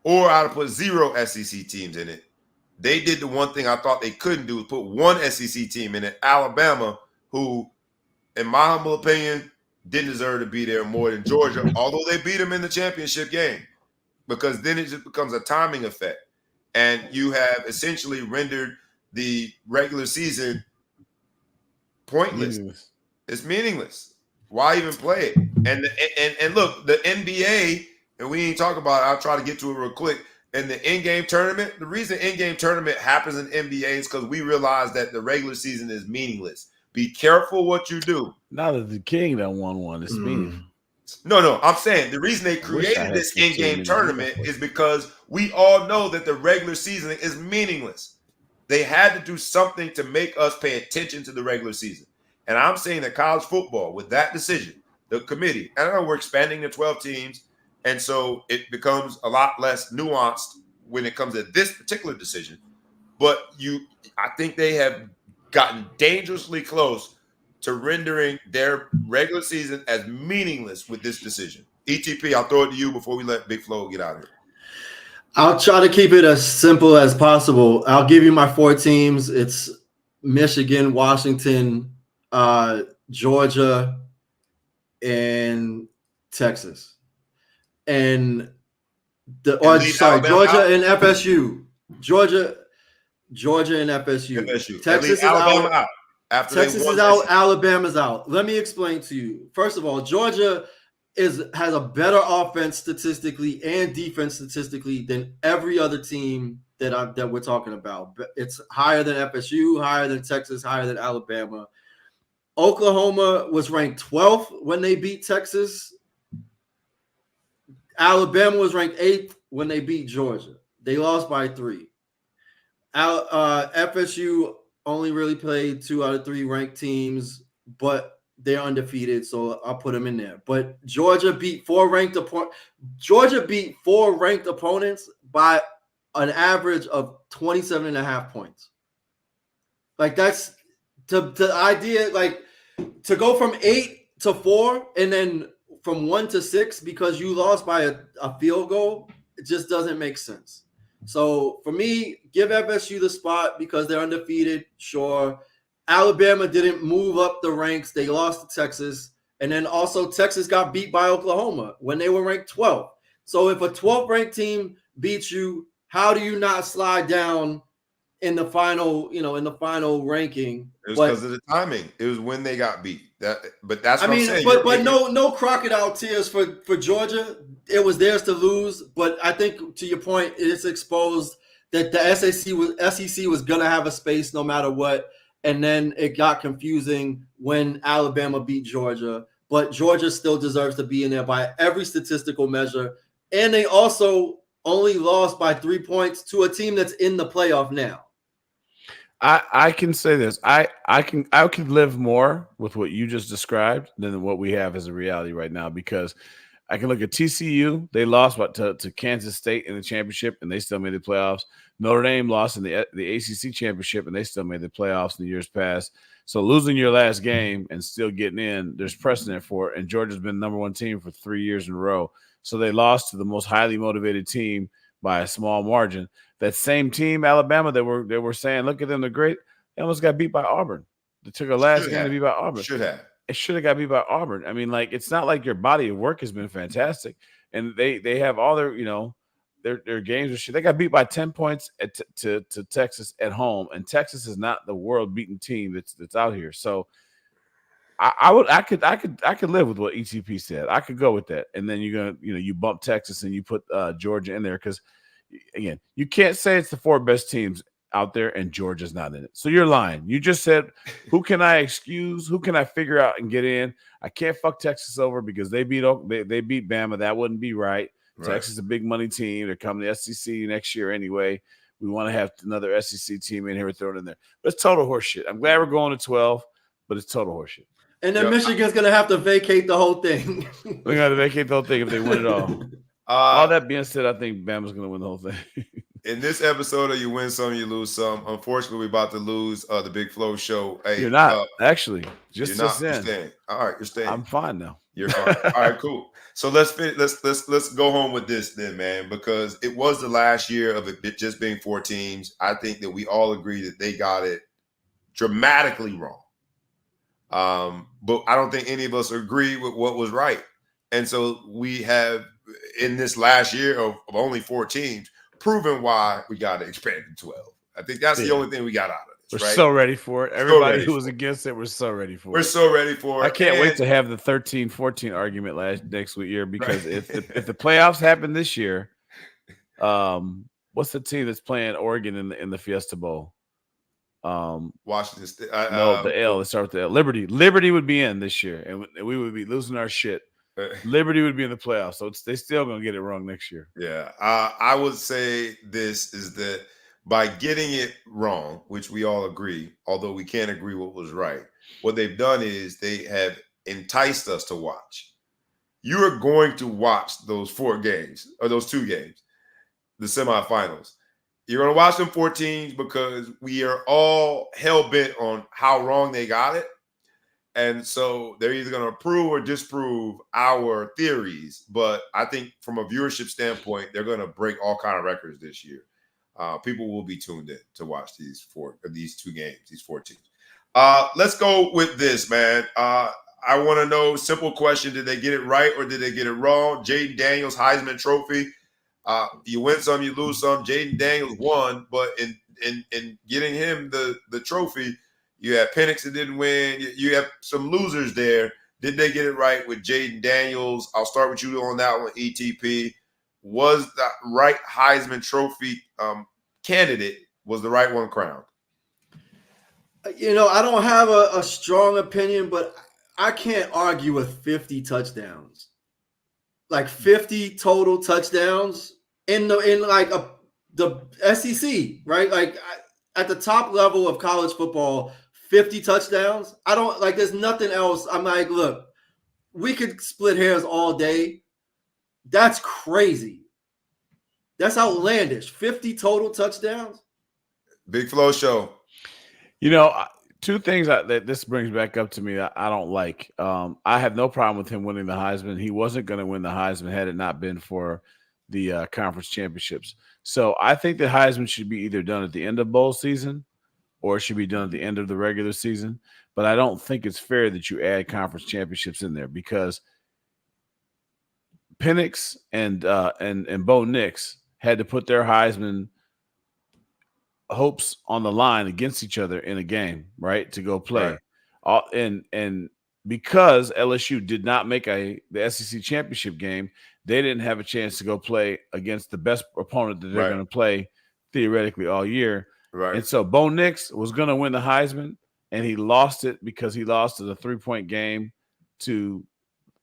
S1: or I'd have put 0 SEC teams in it. They did the one thing I thought they couldn't do, was put 1 SEC team in it, Alabama, who, in my humble opinion, didn't deserve to be there more than Georgia, although they beat them in the championship game, because then it just becomes a timing effect. And you have essentially rendered the regular season pointless. It's meaningless. Why even play it? And look, the NBA, and we ain't talking about it, I'll try to get to it real quick. In the in-game tournament, the reason in-game tournament happens in NBA is because we realize that the regular season is meaningless. Be careful what you do.
S2: Now that the King done won one, it's meaningful.
S1: No. I'm saying the reason they created this in-game tournament is because we all know that the regular season is meaningless. They had to do something to make us pay attention to the regular season. And I'm saying that college football, with that decision, the committee, I know we're expanding to 12 teams, and so it becomes a lot less nuanced when it comes to this particular decision. But I think they have gotten dangerously close to rendering their regular season as meaningless with this decision. ETP, I'll throw it to you before we let Big Flo get out of here.
S3: I'll try to keep it as simple as possible. I'll give you my 4 teams. It's Michigan, Washington, Georgia, and Texas. And Georgia and FSU. Georgia and FSU. Texas is out. Texas is out. Alabama's out. Let me explain to you. First of all, Georgia has a better offense statistically and defense statistically than every other team that we're talking about. It's higher than FSU, higher than Texas, higher than Alabama. Oklahoma was ranked 12th when they beat Texas. Alabama was ranked 8th when they beat Georgia. They lost by 3. FSU only really played 2 out of 3 ranked teams, but they're undefeated, so I'll put them in there. But Georgia beat 4 ranked opponents by an average of 27.5 points. Like, that's the idea, like, to go from 8 to 4 and then from 1 to 6 because you lost by a field goal, it just doesn't make sense. So for me, give FSU the spot because they're undefeated, sure. Alabama didn't move up the ranks. They lost to Texas. And then also Texas got beat by Oklahoma when they were ranked 12th. So if a 12th ranked team beats you, how do you not slide down in the final ranking?
S1: It was because of the timing. It was when they got beat. But that's what I'm saying.
S3: But no crocodile tears for Georgia. It was theirs to lose. But I think, to your point, it's exposed that the SEC was gonna have a space no matter what. And then it got confusing when Alabama beat Georgia. But Georgia still deserves to be in there by every statistical measure. And they also only lost by 3 points to a team that's in the playoff now.
S2: I can say this. I could live more with what you just described than what we have as a reality right now, because I can look at TCU. They lost to Kansas State in the championship, and they still made the playoffs. Notre Dame lost in the ACC championship, and they still made the playoffs in the years past. So losing your last game and still getting in, there's precedent for it. And Georgia's been number one team for 3 years in a row. So they lost to the most highly motivated team by a small margin. That same team, Alabama, they were saying, look at them, they're great. They almost got beat by Auburn. They took a last game to beat by Auburn.
S1: Should have.
S2: It should have got beat by Auburn. I mean, like, it's not like your body of work has been fantastic. And they have all their, their games or shit. They got beat by 10 points to Texas at home. And Texas is not the world beating team that's out here. So I could live with what ETP said. I could go with that. And then you're gonna, you bump Texas and you put Georgia in there, because again, you can't say it's the 4 best teams out there and Georgia's not in it. So you're lying. You just said, who can I excuse? Who can I figure out and get in? I can't fuck Texas over because they beat Bama. That wouldn't be right. Texas is a big money team. They're coming to SEC next year anyway. We want to have another SEC team in here thrown in there. But it's total horseshit. I'm glad we're going to 12, but it's total horseshit.
S3: And then Michigan's going to have to vacate the whole thing.
S2: They're going to have to vacate the whole thing if they win it all. All that being said, I think Bama's going to win the whole thing.
S1: In this episode of You Win Some, You Lose Some, unfortunately, we're about to lose the Big Flow show. Hey,
S2: you're not, actually. Just
S1: you're staying. All right, you're staying.
S2: I'm fine now.
S1: You're fine. All right, cool. So let's go home with this then, man, because it was the last year of it just being 4 teams. I think that we all agree that they got it dramatically wrong. But I don't think any of us agree with what was right. And so we have, in this last year of only 4 teams, proven why we got to expand to 12. I think that's the only thing we got out of this.
S2: We're so ready for it. Everybody who was against it, we're so ready for it.
S1: We're so ready for it.
S2: I can't wait to have the 13-14 argument next year, because if the playoffs happen this year, what's the team that's playing Oregon in the Fiesta Bowl?
S1: Washington State.
S2: No, the L. Let's start with the L. Liberty. Liberty would be in this year, and we would be losing our shit. Liberty would be in the playoffs, so they still gonna get it wrong next year.
S1: Yeah, I would say this is that by getting it wrong, which we all agree, although we can't agree what was right, what they've done is they have enticed us to watch. You are going to watch those 4 games, or those 2 games, the semifinals. You're going to watch them 4 teams because we are all hell-bent on how wrong they got it. And so they're either going to approve or disprove our theories. But I think from a viewership standpoint, they're going to break all kind of records this year. People will be tuned in to watch these 2 games, these 4 teams. Let's go with this, man. I want to know, simple question, did they get it right or did they get it wrong? Jayden Daniels, Heisman Trophy. You win some, you lose some. Jayden Daniels won, but in getting him the trophy, you have Penix that didn't win. You have some losers there. Did they get it right with Jayden Daniels? I'll start with you on that one, ETP. Was the right Heisman Trophy candidate, was the right one crowned?
S3: I don't have a strong opinion, but I can't argue with 50 touchdowns. Like 50 total touchdowns in the SEC, right? Like at the top level of college football, 50 touchdowns. I don't like, there's nothing else. I'm like, look, we could split hairs all day. That's crazy. That's outlandish. 50 total touchdowns.
S1: Big Flow Show.
S2: 2 things that this brings back up to me that I don't like. I have no problem with him winning the Heisman. He wasn't going to win the Heisman had it not been for the conference championships. So I think the Heisman should be either done at the end of bowl season or it should be done at the end of the regular season. But I don't think it's fair that you add conference championships in there, because Penix and Bo Nix had to put their Heisman hopes on the line against each other in a game, right, to go play. Right. And because LSU did not make the SEC championship game, they didn't have a chance to go play against the best opponent that they're going to play theoretically all year.
S1: Right.
S2: And so Bo Nix was going to win the Heisman, and he lost it because he lost in a 3-point game to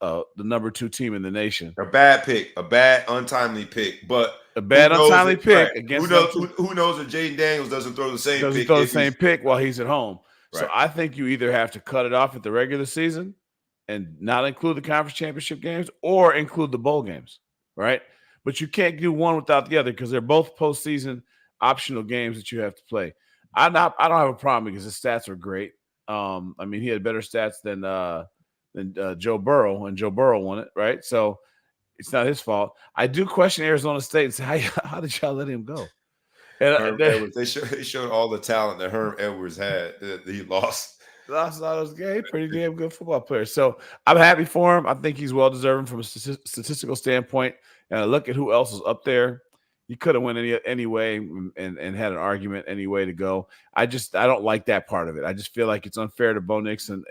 S2: the number 2 team in the nation.
S1: A bad pick, a bad untimely pick. But
S2: A bad untimely pick
S1: right.
S2: against
S1: who knows if Jayden Daniels doesn't throw the same
S2: pick while he's at home. Right. So I think you either have to cut it off at the regular season and not include the conference championship games or include the bowl games, right? But you can't do one without the other because they're both postseason optional games that you have to play. I don't have a problem because his stats are great. I mean, he had better stats than Joe Burrow, and Joe Burrow won it, right? So it's not his fault. I do question Arizona State and say, how did y'all let him go?
S1: And Edwards, they showed all the talent that Herm Edwards had that he lost.
S2: Lost all those games. Pretty damn good football player. So I'm happy for him. I think he's well deserving from a statistical standpoint. And I look at who else was up there. He could have went any way and had an argument any way to go. I don't like that part of it. I just feel like it's unfair to Bo Nix and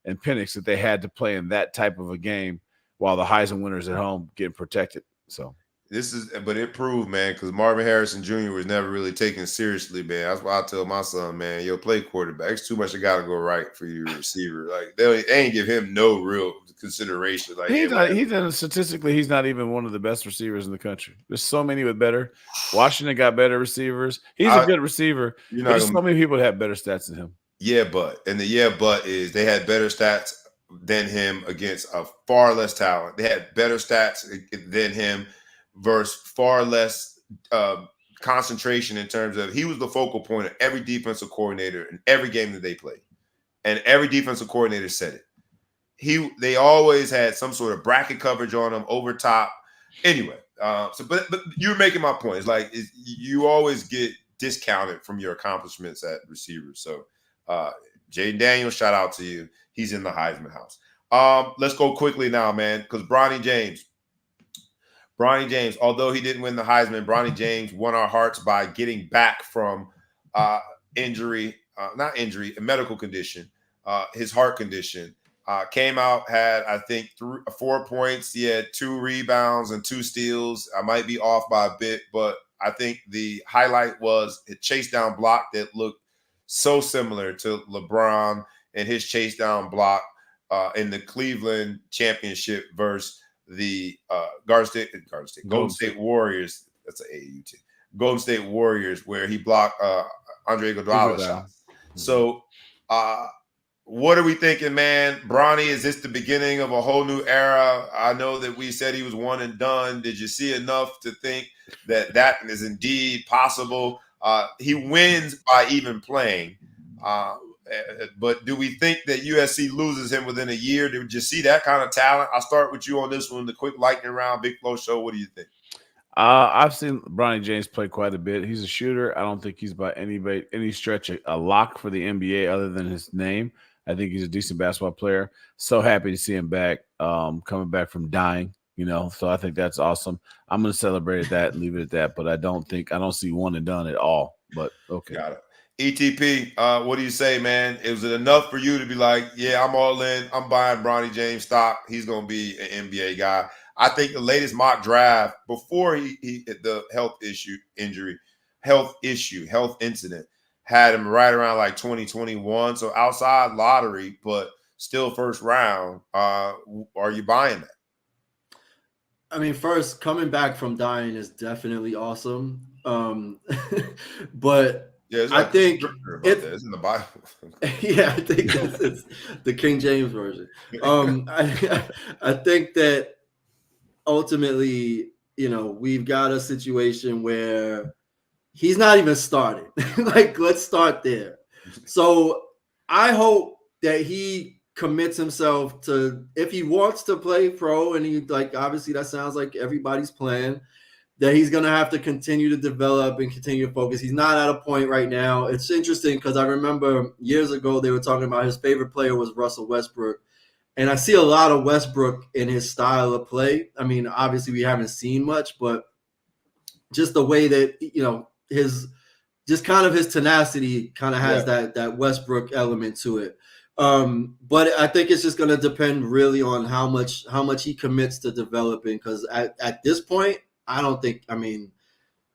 S2: Penix that they had to play in that type of a game while the Heisman winners at home getting protected. So
S1: but it proved, man, because Marvin Harrison Jr. was never really taken seriously, man. That's why I tell my son, man, play quarterback. It's too much that got to go right for your receiver. Like they ain't give him no real consideration. Like
S2: statistically, he's not even one of the best receivers in the country. There's so many with better. Washington got better receivers. He's a good receiver. There's so many people that have better stats than him.
S1: Yeah, but is they had better stats than him against a far less talent. They had better stats than him versus far less concentration in terms of he was the focal point of every defensive coordinator in every game that they played. And every defensive coordinator said it. They always had some sort of bracket coverage on him over top. Anyway, but you're making my point. It's like you always get discounted from your accomplishments at receivers. So Jayden Daniels, shout out to you. He's in the Heisman house. Let's go quickly now, man, because Bronny James, although he didn't win the Heisman, Bronny James won our hearts by getting back from a medical condition, his heart condition. Came out, had, I think, 4 points. He had 2 rebounds and 2 steals. I might be off by a bit, but I think the highlight was a chase down block that looked so similar to LeBron and his chase down block in the Cleveland championship versus the Golden State Warriors. That's an AAU team. Golden State Warriors, where he blocked Andre Iguodala's shot. So what are we thinking, man? Bronny, is this the beginning of a whole new era? I know that we said he was one and done. Did you see enough to think that is indeed possible? He wins by even playing. But do we think that USC loses him within a year? Did you see that kind of talent? I'll start with you on this one, the quick lightning round, Big Flow Show. What do you think?
S2: I've seen Bronny James play quite a bit. He's a shooter. I don't think he's by any stretch a lock for the NBA other than his name. I think he's a decent basketball player. So happy to see him back, coming back from dying, So I think that's awesome. I'm going to celebrate that and leave it at that. But I don't see one and done at all. But okay.
S1: Got it. ETP, what do you say, man? Was it enough for you to be like, yeah, I'm all in. I'm buying Bronny James stock. He's going to be an NBA guy. I think the latest mock draft before he the health incident had him right around like 2021. So outside lottery, but still first round. Are you buying that?
S3: I mean, first, coming back from dying is definitely awesome. But
S1: yeah,
S3: I think
S1: it's in the Bible.
S3: Yeah, I think it's the King James version. I think that ultimately, we've got a situation where he's not even starting. Like, let's start there. So I hope that he commits himself to, if he wants to play pro, and he obviously that sounds like everybody's plan, that he's going to have to continue to develop and continue to focus. He's not at a point right now. It's interesting because I remember years ago they were talking about his favorite player was Russell Westbrook. And I see a lot of Westbrook in his style of play. I mean, obviously we haven't seen much, but just the way that, his tenacity kind of has that Westbrook element to it. But I think it's just going to depend really on how much he commits to developing. Because at this point, I don't think,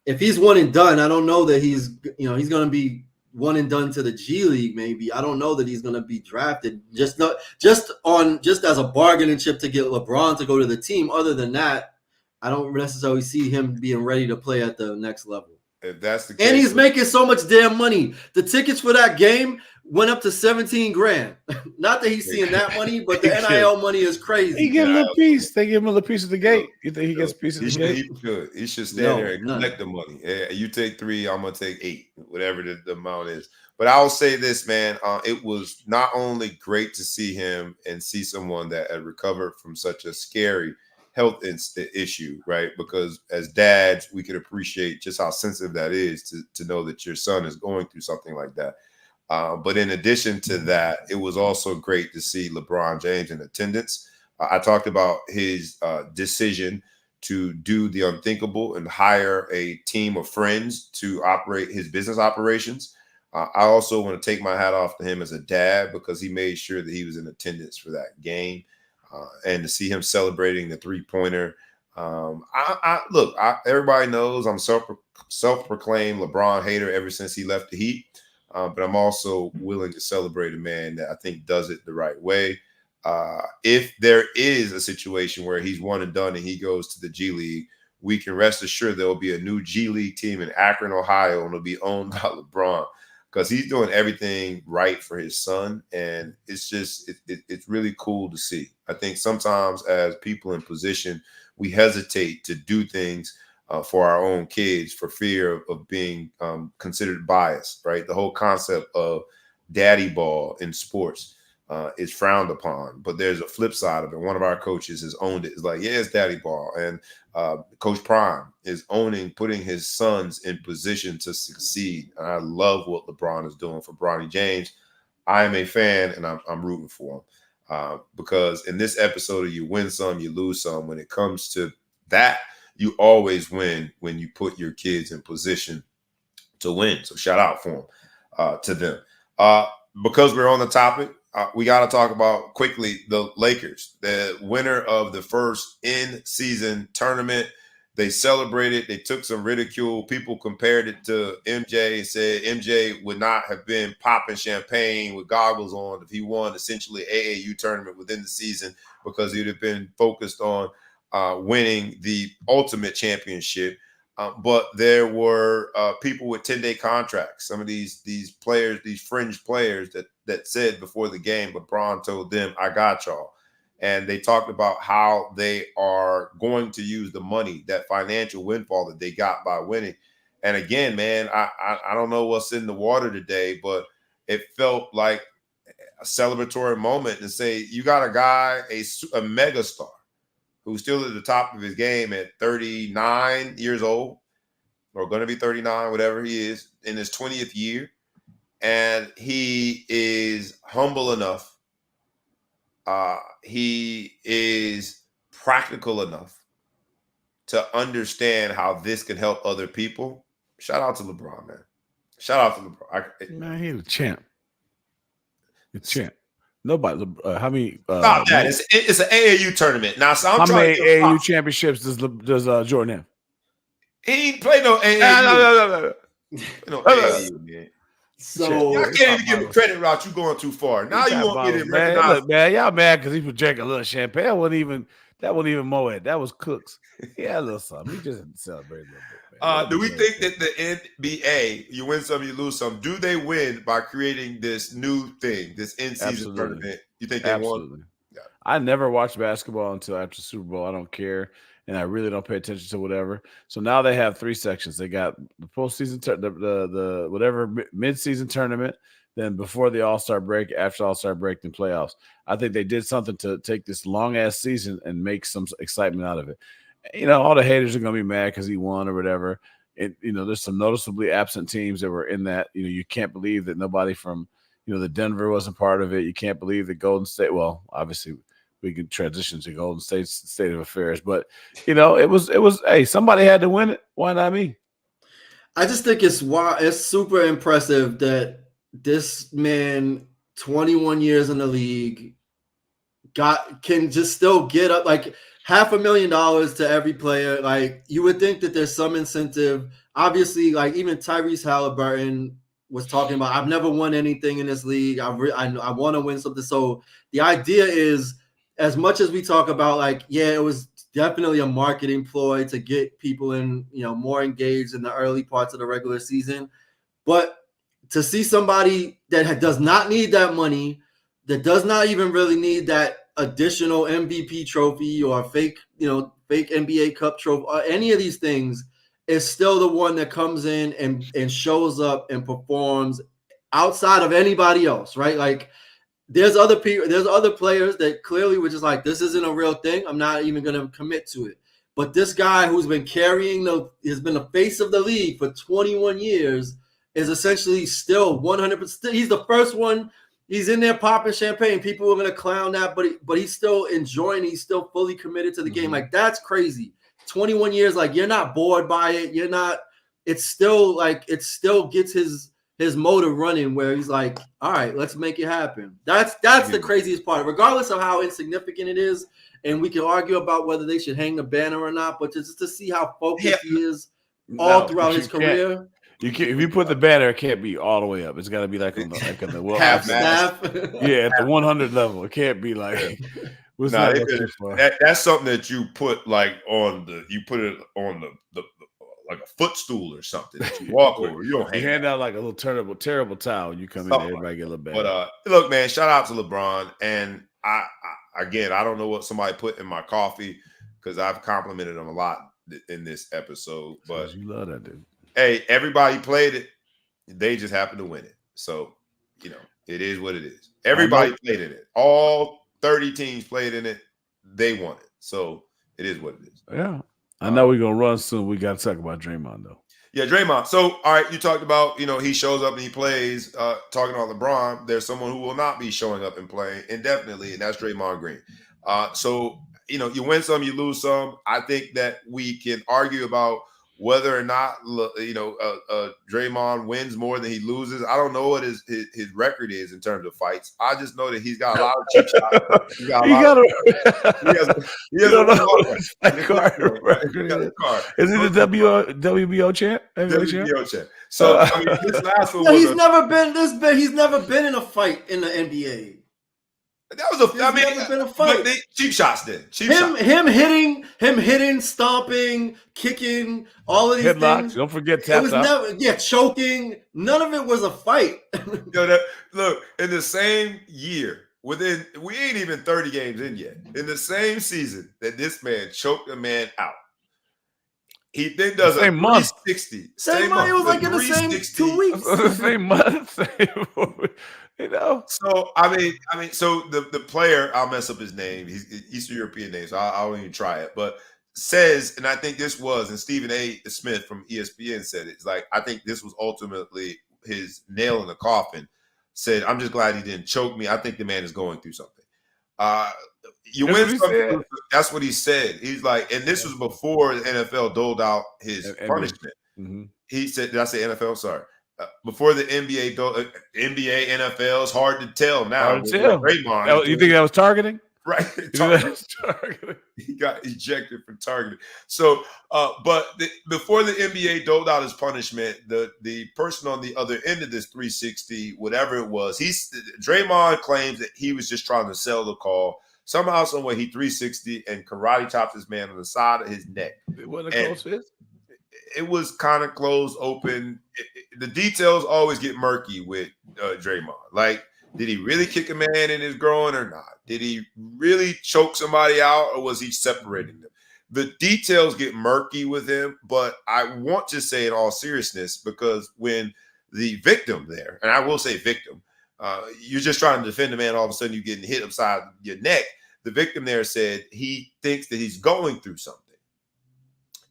S3: if he's one and done, I don't know that he's going to be one and done to the G League. Maybe I don't know that he's going to be drafted just as a bargaining chip to get LeBron to go to the team. Other than that, I don't necessarily see him being ready to play at the next level.
S1: If that's the case,
S3: and he's making so much damn money. The tickets for that game went up to 17 grand. Not that he's seeing that money, but the NIL money is crazy.
S2: He get a little piece. They give him a little piece of the gate. You think he gets a piece of the gate?
S1: He should stand there and collect the money. You take 3, I'm gonna take 8, whatever the amount is. But I'll say this, man. It was not only great to see him and see someone that had recovered from such a scary health issue, right? Because as dads, we can appreciate just how sensitive that is to know that your son is going through something like that. But in addition to that, it was also great to see LeBron James in attendance. I talked about his decision to do the unthinkable and hire a team of friends to operate his business operations. I also want to take my hat off to him as a dad because he made sure that he was in attendance for that game. And to see him celebrating the 3-pointer. Everybody knows I'm self-proclaimed LeBron hater ever since he left the Heat. But I'm also willing to celebrate a man that I think does it the right way. If there is a situation where he's one and done and he goes to the G League, we can rest assured there will be a new G League team in Akron, Ohio, and it'll be owned by LeBron because he's doing everything right for his son. And it's just, it's really cool to see. I think sometimes as people in position, we hesitate to do things for our own kids for fear of being considered biased, right? The whole concept of daddy ball in sports is frowned upon, but there's a flip side of it. One of our coaches has owned it. It's like, yeah, it's daddy ball. And Coach Prime is putting his sons in position to succeed. And I love what LeBron is doing for Bronny James. I am a fan and I'm rooting for him because in this episode of You Win Some, You Lose Some, when it comes to that, you always win when you put your kids in position to win. So shout out for them, to them. Because we're on the topic, we got to talk about quickly the Lakers, the winner of the first in-season tournament. They celebrated. They took some ridicule. People compared it to MJ and said MJ would not have been popping champagne with goggles on if he won essentially AAU tournament within the season because he would have been focused on winning the ultimate championship. But there were people with 10-day contracts. Some of these players, these fringe players that said before the game, LeBron told them, I got y'all. And they talked about how they are going to use the money, that financial windfall that they got by winning. And again, man, I don't know what's in the water today, but it felt like a celebratory moment to say you got a guy, a mega star, who's still at the top of his game at 39 years old, or going to be 39, whatever he is, in his 20th year. And he is humble enough. He is practical enough to understand how this can help other people. Shout out to LeBron, man. Shout out to LeBron.
S2: Man, he's a champ. He's a champ. Nobody. How many?
S1: Stop that! It's an AAU tournament now. So
S2: how many AAU championships does Jordan have?
S1: He ain't played no AAU. No AAU, man. So I can't even give him credit, Rock. You going too far. Now you won't get it recognized.
S2: Look, man, y'all mad because he was drinking a little champagne. That wasn't even Moet. That was Cooks. Yeah, a little something. He just celebrated a little bit. Man.
S1: Do we think that the NBA, you win some, you lose some? Do they win by creating this new thing, this in-season tournament? You think they won? Yeah.
S2: I never watched basketball until after Super Bowl. I don't care, and I really don't pay attention to whatever. So now they have 3 sections. They got the postseason, the whatever mid-season tournament, then before the All-Star break, after All-Star break, then playoffs. I think they did something to take this long-ass season and make some excitement out of it. You know, all the haters are going to be mad because he won or whatever. There's some noticeably absent teams that were in that. You can't believe that nobody from, the Denver wasn't part of it. You can't believe that Golden State, well, obviously we can transition to Golden State's state of affairs, but it was, hey, somebody had to win it. Why not me?
S3: I just think it's super impressive that this man, 21 years in the league, can just still get up like $500,000 to every player. Like, you would think that there's some incentive. Obviously, like even Tyrese Halliburton was talking about, I've never won anything in this league. I want to win something. So the idea is, as much as we talk about like, yeah, it was definitely a marketing ploy to get people in, more engaged in the early parts of the regular season. But to see somebody that does not need that money, that does not even really need that additional MVP trophy or fake NBA Cup trophy or any of these things, is still the one that comes in and shows up and performs outside of anybody else, right? Like, there's other people, there's other players that clearly were just like, this isn't a real thing. I'm not even going to commit to it. But this guy who's been has been the face of the league for 21 years is essentially still 100%. He's the first one. He's in there popping champagne. People are going to clown that, but he's still enjoying. He's still fully committed to the game. Like, that's crazy. 21 years, like, you're not bored by it. You're not. It's still like, it still gets his motor running, where he's like, all right, let's make it happen. That's the craziest part, regardless of how insignificant it is. And we can argue about whether they should hang the banner or not, but just to see how focused he is all throughout his career.
S2: You can't, if you put the banner, it can't be all the way up. It's got to be like on the
S1: half
S2: staff. Yeah, at the 100 level. It can't be like.
S1: That's something that you put like you put it on the like a footstool or something that you walk over. You don't
S2: hand out like a little terrible towel. You come in, everybody get a little bad.
S1: But look, man, shout out to LeBron. And I don't know what somebody put in my coffee, because I've complimented him a lot in this episode. But
S2: you love that dude.
S1: Hey, everybody played it. They just happened to win it. So, it is what it is. Everybody played in it. All 30 teams played in it. They won it. So it is what it is.
S2: Yeah. I know we're going to run soon. We got to talk about Draymond, though.
S1: Yeah, Draymond. So, all right, you talked about, he shows up and he plays. Talking about LeBron, there's someone who will not be showing up and playing indefinitely, and that's Draymond Green. So, you win some, you lose some. I think that we can argue about whether or not, Draymond wins more than he loses. I don't know what his record is in terms of fights. I just know that he's got a lot of cheap shots. He has a card.
S2: Is he the WBO champ?
S1: WBO champ. So this last one was
S3: he's never been in a fight in the NBA.
S1: That was never been a fight. Cheap shots then.
S3: Him hitting, stomping, kicking, all of these things.
S2: Don't forget taps out.
S3: Choking. None of it was a fight.
S1: Look, in the same year, we ain't even 30 games in yet. In the same season that this man choked a man out, he then does a 360.
S3: Same month. It was like in the same 2 weeks.
S2: Same month.
S1: So so the player, I'll mess up his name. He's Eastern European name, so I won't even try it. But says, and I think this was, and Stephen A. Smith from ESPN said it. It's like, I think this was ultimately his nail in the coffin. Said, I'm just glad he didn't choke me. I think the man is going through something. You win something. That's what he said. He's like, and this was before the NFL doled out his punishment. Mm-hmm. He said, did I say NFL? Sorry. Before the NBA, NFL, it's hard to tell now.
S2: Hard to tell. Draymond, you think that was targeting?
S1: Right.
S2: Targeting.
S1: He got ejected for targeting. So, but before the NBA doled out his punishment, the person on the other end of this 360, whatever it was, Draymond claims that he was just trying to sell the call. Somehow, some way, he 360 and karate chopped this man on the side of his neck.
S2: It wasn't a close fist.
S1: It was kind of closed, open. The details always get murky with Draymond. Like, did he really kick a man in his groin or not? Did he really choke somebody out, or was he separating them? The details get murky with him, but I want to say in all seriousness, because when the victim there, and I will say victim, you're just trying to defend a man, all of a sudden you're getting hit upside your neck. The victim there said he thinks that he's going through something.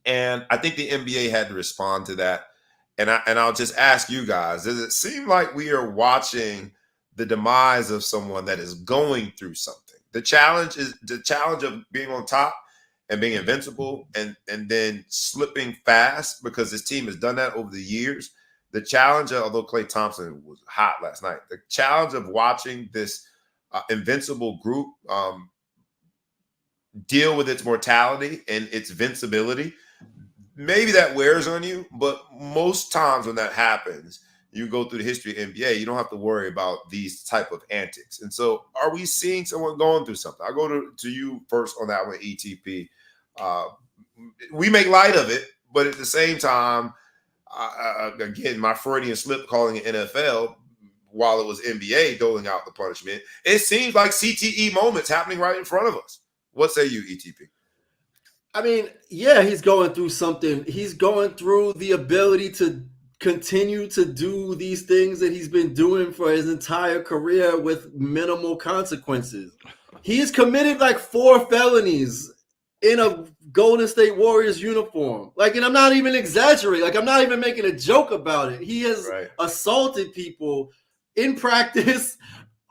S1: And I think the NBA had to respond to that. And I'll just ask you guys, does it seem like we are watching the demise of someone that is going through something? The challenge of being on top and being invincible and then slipping fast, because this team has done that over the years. The challenge, although Klay Thompson was hot last night, the challenge of watching this invincible group deal with its mortality and its invincibility, maybe that wears on you, but most times when that happens, you go through the history of NBA, you don't have to worry about these type of antics. And so are we seeing someone going through something? I'll go to you first on that one, ETP. We make light of it, but at the same time, again, my Freudian slip calling it NFL while it was NBA doling out the punishment. It seems like CTE moments happening right in front of us. What say you, ETP?
S3: I mean, yeah, he's going through something. He's going through the ability to continue to do these things that he's been doing for his entire career with minimal consequences. He has committed like 4 felonies in a Golden State Warriors uniform. Like, and I'm not even exaggerating. Like, I'm not even making a joke about it. He has assaulted people in practice,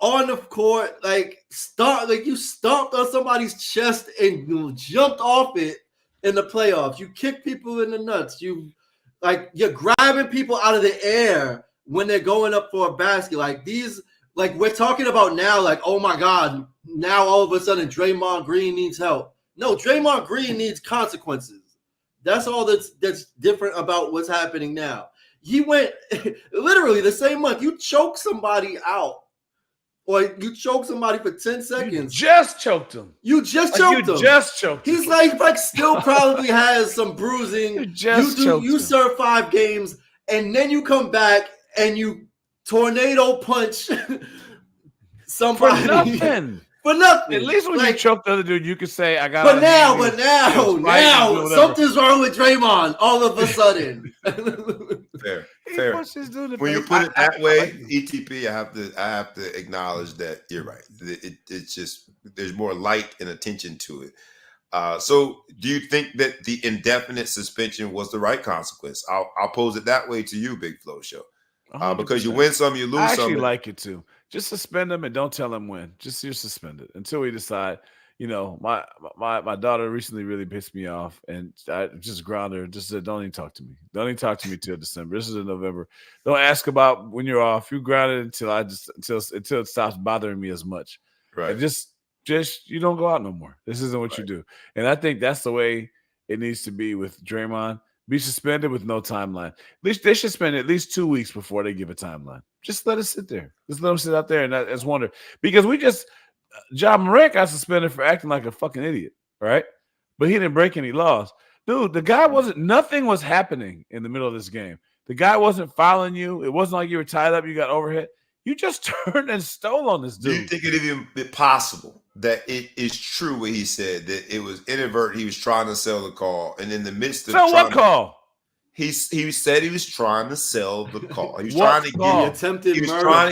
S3: on the court, you stomped on somebody's chest and you jumped off it in the playoffs. You kick people in the nuts. You're grabbing people out of the air when they're going up for a basket. We're talking about now, like, oh my God, now all of a sudden Draymond Green needs help. No, Draymond Green needs consequences. That's all that's different about what's happening now. He went literally the same month. You choke somebody out, or you choke somebody for 10 seconds.
S2: You just choked him.
S3: You just choked him. He's like still probably has some bruising. You serve 5 games, and then you come back and you tornado punch somebody
S2: for nothing.
S3: For nothing.
S2: At least when you choke the other dude, you could say, "I got."
S3: But now, something's wrong with Draymond. All of a sudden,
S1: fair. When you put it that way, ETP, I have to acknowledge that you're right. It's just there's more light and attention to it. So, do you think that the indefinite suspension was the right consequence? I'll pose it that way to you, Big Flow Show, because you win some, you lose some.
S2: I actually like it too. Just suspend him and don't tell him when. Just you're suspended until we decide. You know, my daughter recently really pissed me off, and I just grounded her. Just said, "Don't even talk to me. Don't even talk to me till December. This is in November. Don't ask about when you're off. You grounded until it stops bothering me as much.
S1: Right?
S2: And just you don't go out no more. This isn't what you do. And I think that's the way it needs to be with Draymond. Be suspended with no timeline. At least they should spend at least 2 weeks before they give a timeline. Just let it sit there. Just let them sit out there, and that's wonder because we just Jah Morant got suspended for acting like a fucking idiot, right? But he didn't break any laws, dude. The guy nothing was happening in the middle of this game. The guy wasn't fouling you. It wasn't like you were tied up. You got overhit. You just turned and stole on this dude.
S1: Do you think it even be possible that it is true what he said, that it was inadvertent? He was trying to sell the call, and in the midst of
S2: what call?
S1: He said he was trying to sell the call. He was
S2: trying
S1: to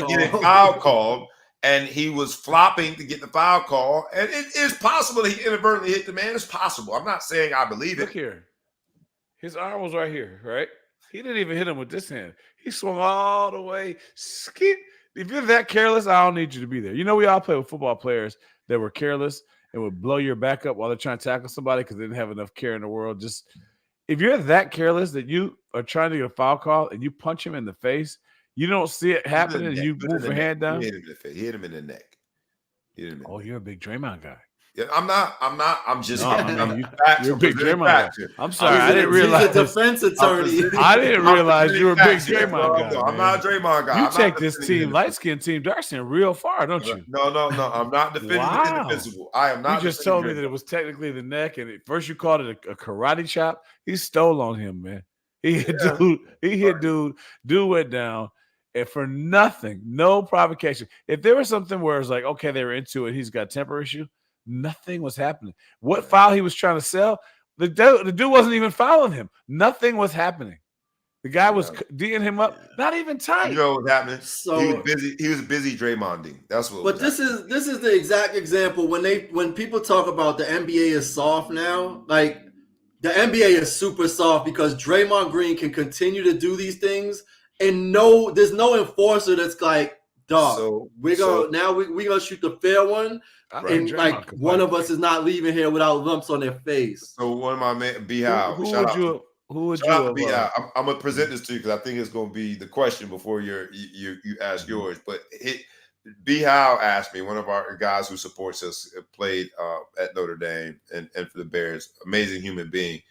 S1: get a foul called, and he was flopping to get the foul call. And it is possible that he inadvertently hit the man. It's possible. I'm not saying I believe it.
S2: Look here. His arm was right here, right? He didn't even hit him with this hand. He swung all the way. Skip. If you're that careless, I don't need you to be there. You know, we all play with football players that were careless and would blow your back up while they're trying to tackle somebody because they didn't have enough care in the world. Just if you're that careless that you are trying to get a foul call and you punch him in the face, you don't see it happening and you move your hand down.
S1: He hit him in the neck.
S2: Oh, you're a big Draymond guy.
S1: Yeah, I'm not. I'm just.
S2: You're a big Draymond guy. I'm sorry. I didn't realize.
S3: He's a defense attorney.
S2: I didn't realize you were a big Draymond guy.
S1: I'm not a Draymond guy.
S2: You take this team, light skin team, dark skin, real far, don't you?
S1: No. I'm not defending the indefensible. I am not.
S2: You just told me that it was technically the neck, and first you called it a karate chop. He stole on him, man. He hit dude. Dude went down. And for nothing, no provocation. If there was something where it's like, okay, they were into it, he's got a temper issue, nothing was happening. What foul he was trying to sell, the dude wasn't even fouling him. Nothing was happening. The guy was D'ing him up, not even tight.
S1: You know what's happening? So he was busy Draymonding. That's what.
S3: But this is the exact example when people talk about the NBA is soft now, like the NBA is super soft because Draymond Green can continue to do these things. And there's no enforcer that's like, dog, we're gonna shoot the fair one, and like one of us is not leaving here without lumps on their face.
S1: So one of my man, B-How,
S2: who would you?
S1: I'm gonna present this to you because I think it's gonna be the question before you ask yours. But B-How asked me, one of our guys who supports us, played at Notre Dame and for the Bears, amazing human being.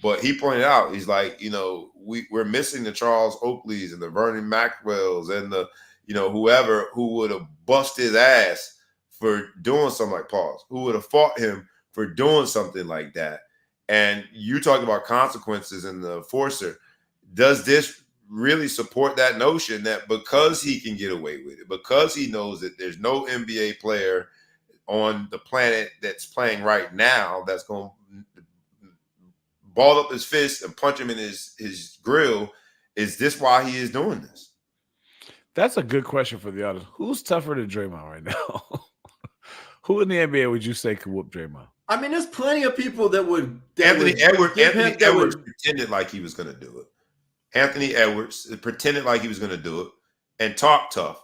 S1: But he pointed out, he's like, we're missing the Charles Oakleys and the Vernon Maxwells and the, whoever who would have busted his ass for doing something like who would have fought him for doing something like that. And you talk about consequences and the enforcer. Does this really support that notion that because he can get away with it, because he knows that there's no NBA player on the planet that's playing right now that's going to ball up his fist and punch him in his grill, is this why he is doing this?
S2: That's a good question for the audience. Who's tougher than Draymond right now? Who in the NBA would you say could whoop Draymond?
S3: I mean, there's plenty of people that would.
S1: Anthony Edwards pretended like he was going to do it. Anthony Edwards pretended like he was going to do it and talk tough.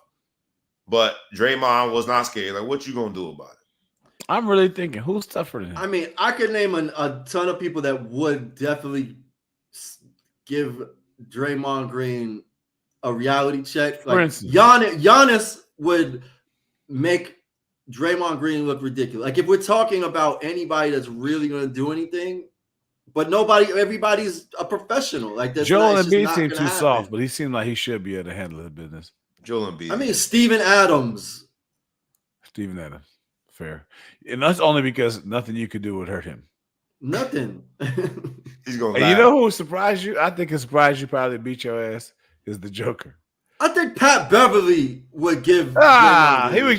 S1: But Draymond was not scared. Like, what you going to do about it?
S2: I'm really thinking, who's tougher than him?
S3: I mean, I could name a ton of people that would definitely give Draymond Green a reality check. Like,
S2: for instance,
S3: Giannis would make Draymond Green look ridiculous. Like, if we're talking about anybody that's really going to do anything, but everybody's a professional. Like, that's
S2: Joel Embiid seemed too soft, but he seemed like he should be able to handle the business.
S1: Joel Embiid.
S3: I mean, Steven Adams.
S2: Fair. And that's only because nothing you could do would hurt him.
S3: Nothing.
S1: He's going to
S2: laugh. You know who surprised you? I think it surprised you probably beat your ass is the Joker.
S3: I think Pat Beverly would give.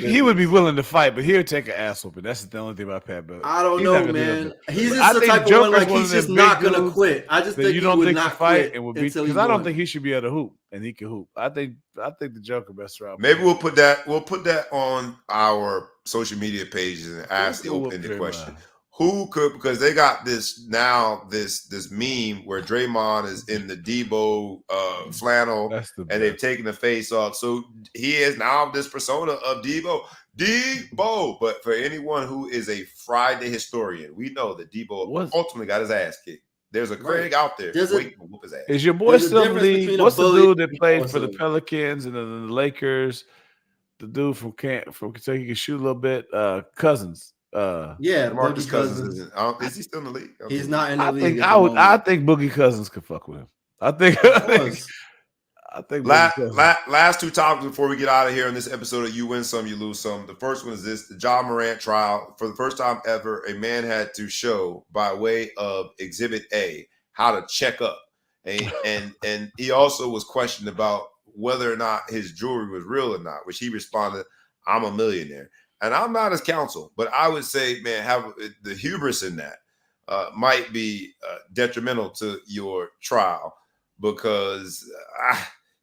S2: He would be willing to fight, but he'll take an ass whooping. That's the only thing about Pat Beverly.
S3: I don't know, man. He's just the type of one like he's just not gonna quit. I just think
S2: you don't think
S3: not
S2: fight and would beat because I don't think he should be able to hoop and he can hoop. I think the Joker best route.
S1: Maybe we'll put that on our social media pages and ask the open-ended question. Who could, because they got this meme where Draymond is in the Debo flannel and they've taken the face off. So he is now this persona of Debo. But for anyone who is a Friday historian, we know that Debo ultimately got his ass kicked. There's a Craig out there waiting to whoop his ass.
S2: Is your boy still in the league? What's the dude that played for the Pelicans and then the Lakers? The dude from Kentucky can shoot a little bit. Cousins.
S1: Marcus Cousins is he still in the league?
S3: He's not in the league.
S2: I think Boogie Cousins could fuck with him. I think
S1: last two topics before we get out of here on this episode of You Win Some, You Lose Some. The first one is this: the Jah Morant trial. For the first time ever, a man had to show by way of Exhibit A how to check up, and he also was questioned about whether or not his jewelry was real or not, which he responded, "I'm a millionaire." And I'm not his counsel, but I would say, man, have the hubris in that might be detrimental to your trial because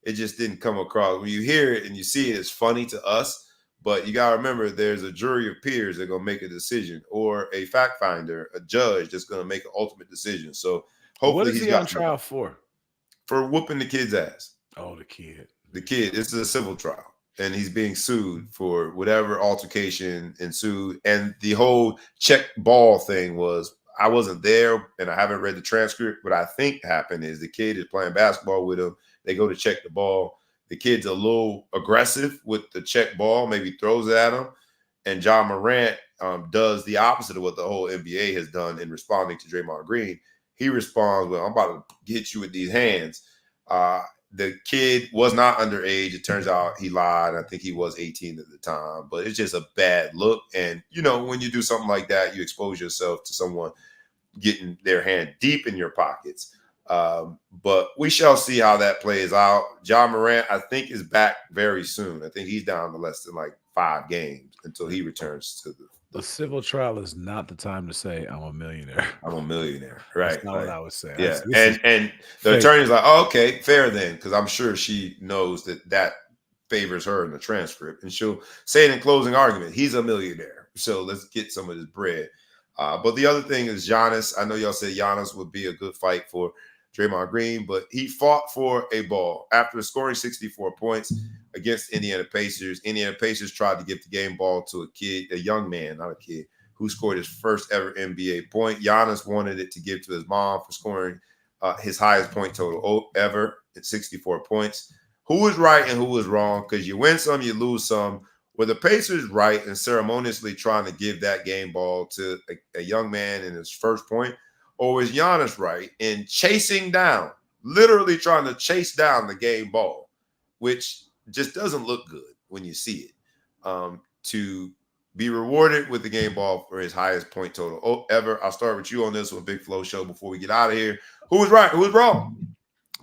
S1: it just didn't come across. When you hear it and you see it, it's funny to us, but you got to remember there's a jury of peers that are going to make a decision or a fact finder, a judge that's going to make an ultimate decision. So hopefully
S2: what is he on trial for?
S1: For whooping the kid's ass.
S2: Oh, the kid.
S1: This is a civil trial. And he's being sued for whatever altercation ensued. And the whole check ball thing was, I wasn't there and I haven't read the transcript. What I think happened is the kid is playing basketball with him. They go to check the ball. The kid's a little aggressive with the check ball, maybe throws it at him. And Jah Morant does the opposite of what the whole NBA has done in responding to Draymond Green. He responds, well, I'm about to hit you with these hands. The kid was not underage. It turns out he lied. I think he was 18 at the time, but it's just a bad look. And, when you do something like that, you expose yourself to someone getting their hand deep in your pockets. But we shall see how that plays out. Jah Morant, I think, is back very soon. I think he's down to less than 5 games until he returns to
S2: the civil trial is not the time to say I'm a millionaire.
S1: I'm a millionaire, right?
S2: That's not what I would say.
S1: Yeah, and the attorney's like, oh, okay, fair then, because I'm sure she knows that favors her in the transcript, and she'll say it in closing argument. He's a millionaire, so let's get some of this bread. But the other thing is Giannis. I know y'all said Giannis would be a good fight for Draymond Green, but he fought for a ball after scoring 64 points against Indiana Pacers. Indiana Pacers tried to give the game ball to a young man, not a kid, who scored his first ever NBA point. Giannis wanted it to give to his mom for scoring his highest point total ever at 64 points. Who was right and who was wrong? Because you win some, you lose some. Were the Pacers right in ceremoniously trying to give that game ball to a young man in his first point? Or was Giannis right in chasing down, literally trying to chase down the game ball, which just doesn't look good when you see it, to be rewarded with the game ball for his highest point total ever. I'll start with you on this one, Big Flow Show, before we get out of here. Who was right? Who was wrong?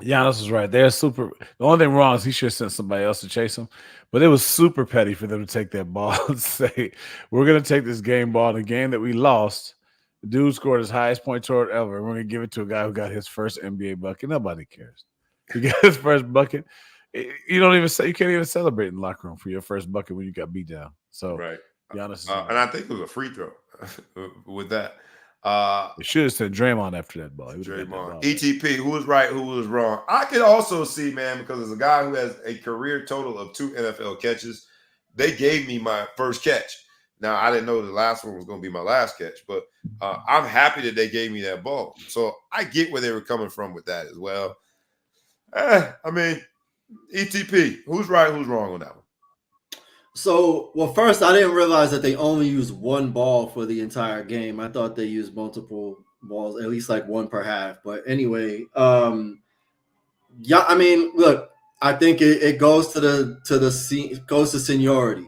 S2: Giannis was right. They're super. The only thing wrong is he should have sent somebody else to chase him. But it was super petty for them to take that ball and say, we're going to take this game ball in a game that we lost. The dude scored his highest point total ever. We're going to give it to a guy who got his first NBA bucket. Nobody cares. He got his first bucket. You can't even celebrate in the locker room for your first bucket when you got beat down. So,
S1: right.
S2: Giannis
S1: and I think it was a free throw with that.
S2: It should have said Draymond after that ball.
S1: Draymond. ETP, who was right, who was wrong? I could also see, man, because as a guy who has a career total of 2 NFL catches, they gave me my first catch. Now, I didn't know the last one was going to be my last catch, but I'm happy that they gave me that ball. So I get where they were coming from with that as well. I mean, ETP, who's right, who's wrong on that one?
S3: So, well, first, I didn't realize that they only used one ball for the entire game. I thought they used multiple balls, at least like one per half. But anyway, yeah, I mean, look, I think it goes to seniority.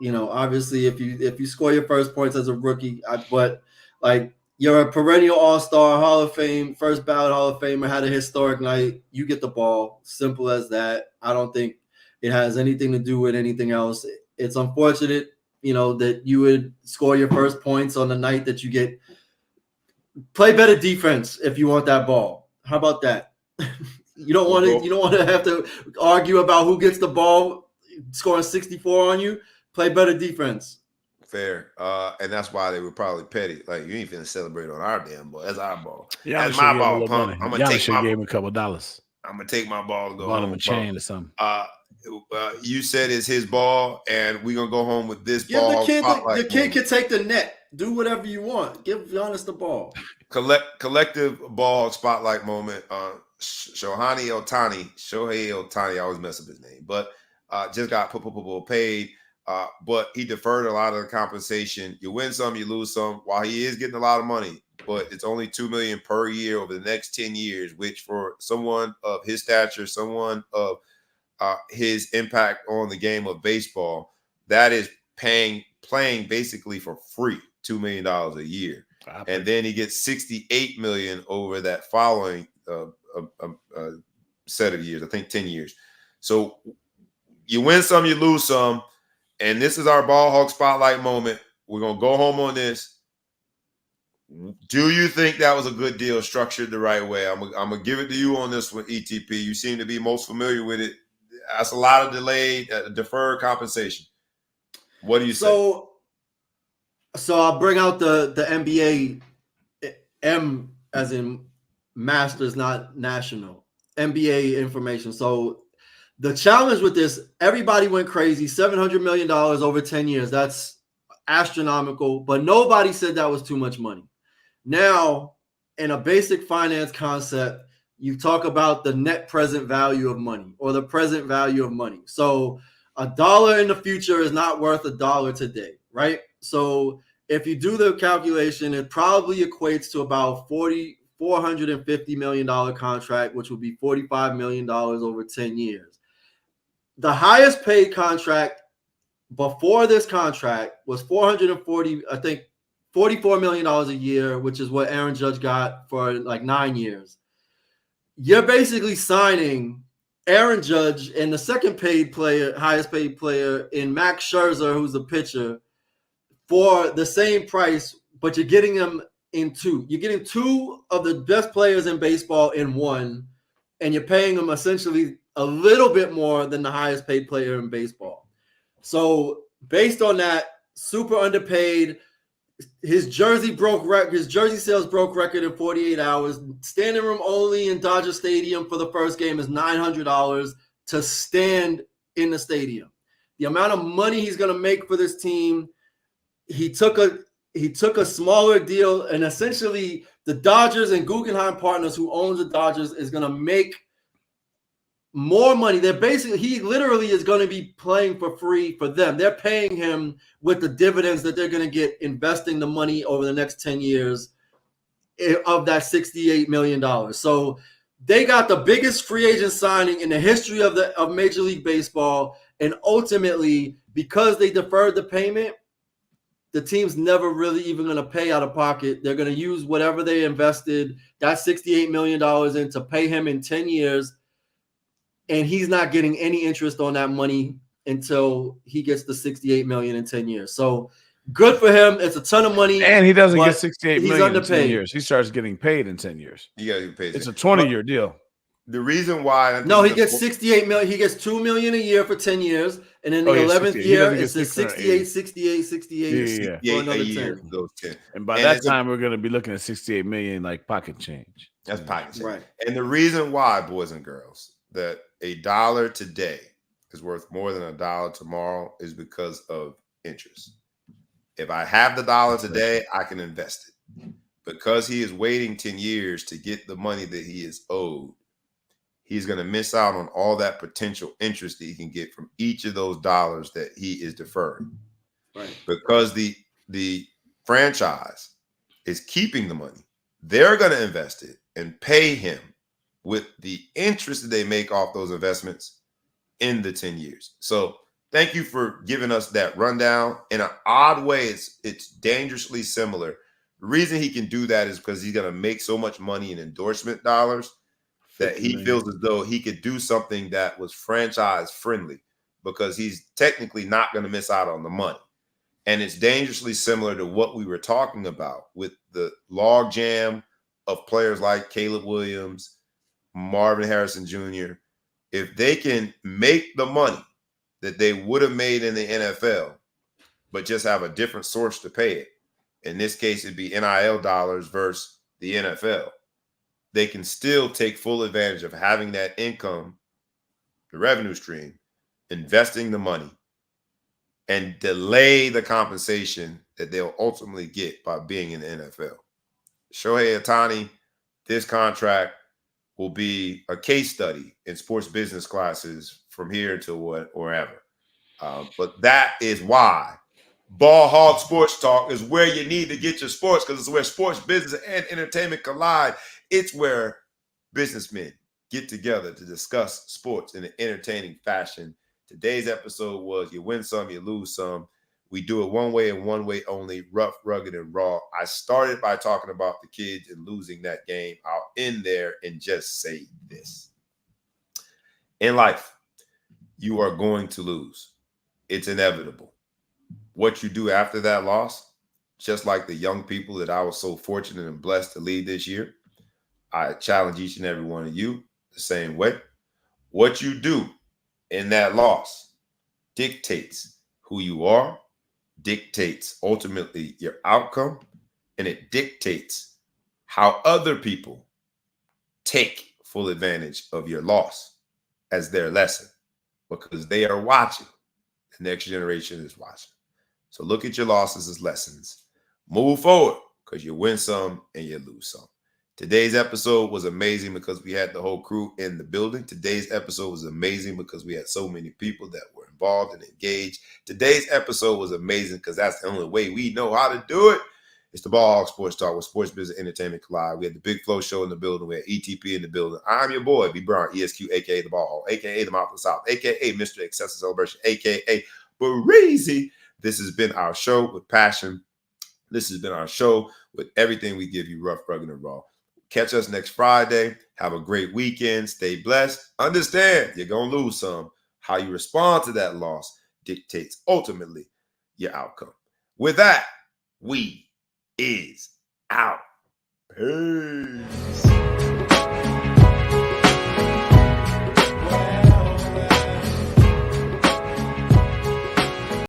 S3: You know, obviously, if you score your first points as a rookie, but like you're a perennial All-Star, Hall of Fame, first ballot Hall of Famer, had a historic night, you get the ball. Simple as that. I don't think it has anything to do with anything else. It's unfortunate, that you would score your first points on the night that you get. Play better defense if you want that ball. How about that? You don't want to have to argue about who gets the ball scoring 64 on you. Play better defense.
S1: Fair. And that's why they were probably petty. Like, you ain't finna celebrate on our damn ball. That's our ball.
S2: Yeah,
S1: that's my ball, punk.
S2: I'm gonna take my gave him a couple $.
S1: I'm gonna take my ball and go
S2: bought
S1: home.
S2: Him a chain or something.
S1: You said it's his ball, and we're gonna go home with this ball.
S3: The kid can take the net. Do whatever you want. Give Giannis the ball.
S1: Collective ball spotlight moment. Shohei Ohtani. I always mess up his name, but just got paid. But he deferred a lot of the compensation. You win some, you lose some. While he is getting a lot of money, but it's only $2 million per year over the next 10 years, which for someone of his stature, someone of his impact on the game of baseball, that is playing basically for free, $2 million a year. And then he gets $68 million over that following set of years, I think 10 years. So you win some, you lose some. And this is our ball hawk spotlight moment. We're going to go home on this. Do you think that was a good deal structured the right way? I'm going to give it to you on this one, ETP. You seem to be most familiar with it. That's a lot of deferred compensation. What do you say?
S3: So I'll bring out the NBA M as in Masters, not National. NBA information. So the challenge with this, everybody went crazy. $700 million over 10 years. That's astronomical, but nobody said that was too much money. Now, in a basic finance concept, you talk about the net present value of money or the present value of money. So $1 in the future is not worth $1 today, right? So if you do the calculation, it probably equates to about $450 million contract, which would be $45 million over 10 years. The highest paid contract before this contract was $44 million a year, which is what Aaron Judge got for like 9 years. You're basically signing Aaron Judge and the highest paid player in Max Scherzer, who's the pitcher, for the same price, but you're getting them in two. You're getting two of the best players in baseball in one, and you're paying them essentially a little bit more than the highest paid player in baseball. So based on that, super underpaid. His jersey sales broke record in 48 hours. Standing room only in Dodger Stadium for the first game is $900 to stand in the stadium. The amount of money he's going to make for this team, he took a smaller deal, and essentially the Dodgers and Guggenheim Partners, who owns the Dodgers, is going to make more money. He literally is going to be playing for free for them. They're paying him with the dividends that they're going to get investing the money over the next 10 years of that $68 million. So they got the biggest free agent signing in the history of Major League Baseball. And ultimately, because they deferred the payment, the team's never really even going to pay out of pocket. They're going to use whatever they invested that $68 million in to pay him in 10 years. And he's not getting any interest on that money until he gets the $68 million in 10 years. So good for him. It's a ton of money.
S2: And he doesn't get $68 million in 10
S3: underpaid.
S2: years. He starts getting paid in 10 years.
S1: You got to get paid.
S2: It's a 20-year deal.
S1: The reason why
S3: he gets $68 million. He gets $2 million a year for 10 years, and then the 11th year it's the 68 for another 10.
S1: Those 10.
S2: And by that time, we're going to be looking at $68 million like pocket change.
S1: That's pocket change,
S3: right?
S1: And the reason why, boys and girls, that $1 today is worth more than $1 tomorrow is because of interest. If I have the dollar today, I can invest it. Because he is waiting 10 years to get the money that he is owed, he's going to miss out on all that potential interest that he can get from each of those dollars that he is deferring.
S3: Right.
S1: Because the franchise is keeping the money, they're going to invest it and pay him with the interest that they make off those investments in the 10 years. So thank you for giving us that rundown. In an odd way, it's dangerously similar. The reason he can do that is because he's going to make so much money in endorsement dollars that he feels as though he could do something that was franchise friendly because he's technically not going to miss out on the money. And it's dangerously similar to what we were talking about with the log jam of players like Caleb Williams, Marvin Harrison Jr. If they can make the money that they would have made in the NFL, but just have a different source to pay it, in this case, it'd be NIL dollars versus the NFL. They can still take full advantage of having that income, the revenue stream, investing the money, and delay the compensation that they'll ultimately get by being in the NFL. Shohei Ohtani, this contract will be a case study in sports business classes from here to wherever. But that is why Ball Hog Sports Talk is where you need to get your sports, because it's where sports, business, and entertainment collide. It's where businessmen get together to discuss sports in an entertaining fashion. Today's episode was you win some, you lose some. We do it one way and one way only, rough, rugged, and raw. I started by talking about the kids and losing that game. I'll end there and just say this. In life, you are going to lose. It's inevitable. What you do after that loss, just like the young people that I was so fortunate and blessed to lead this year, I challenge each and every one of you the same way. What you do in that loss dictates who you are, dictates ultimately your outcome, and it dictates how other people take full advantage of your loss as their lesson, because they are watching. The next generation is watching. So look at your losses as lessons. Move forward, because you win some and you lose some. Today's episode was amazing because we had the whole crew in the building. Today's episode was amazing because we had so many people that were involved and engaged. Today's episode was amazing because that's the only way we know how to do it. It's the Ball Hog Sports Talk with Sports Business Entertainment Collide. We had the Big Flow Show in the building. We had ETP in the building. I'm your boy, B. Brown, ESQ, a.k.a. the Ball Hog, a.k.a. the Mouth of the South, a.k.a. Mr. Excessive Celebration, a.k.a. Breezy. This has been our show with passion. This has been our show with everything we give you, rough, rugged, and raw. Catch us next Friday. Have a great weekend. Stay blessed. Understand, you're going to lose some. How you respond to that loss dictates ultimately your outcome. With that, we is out. Peace.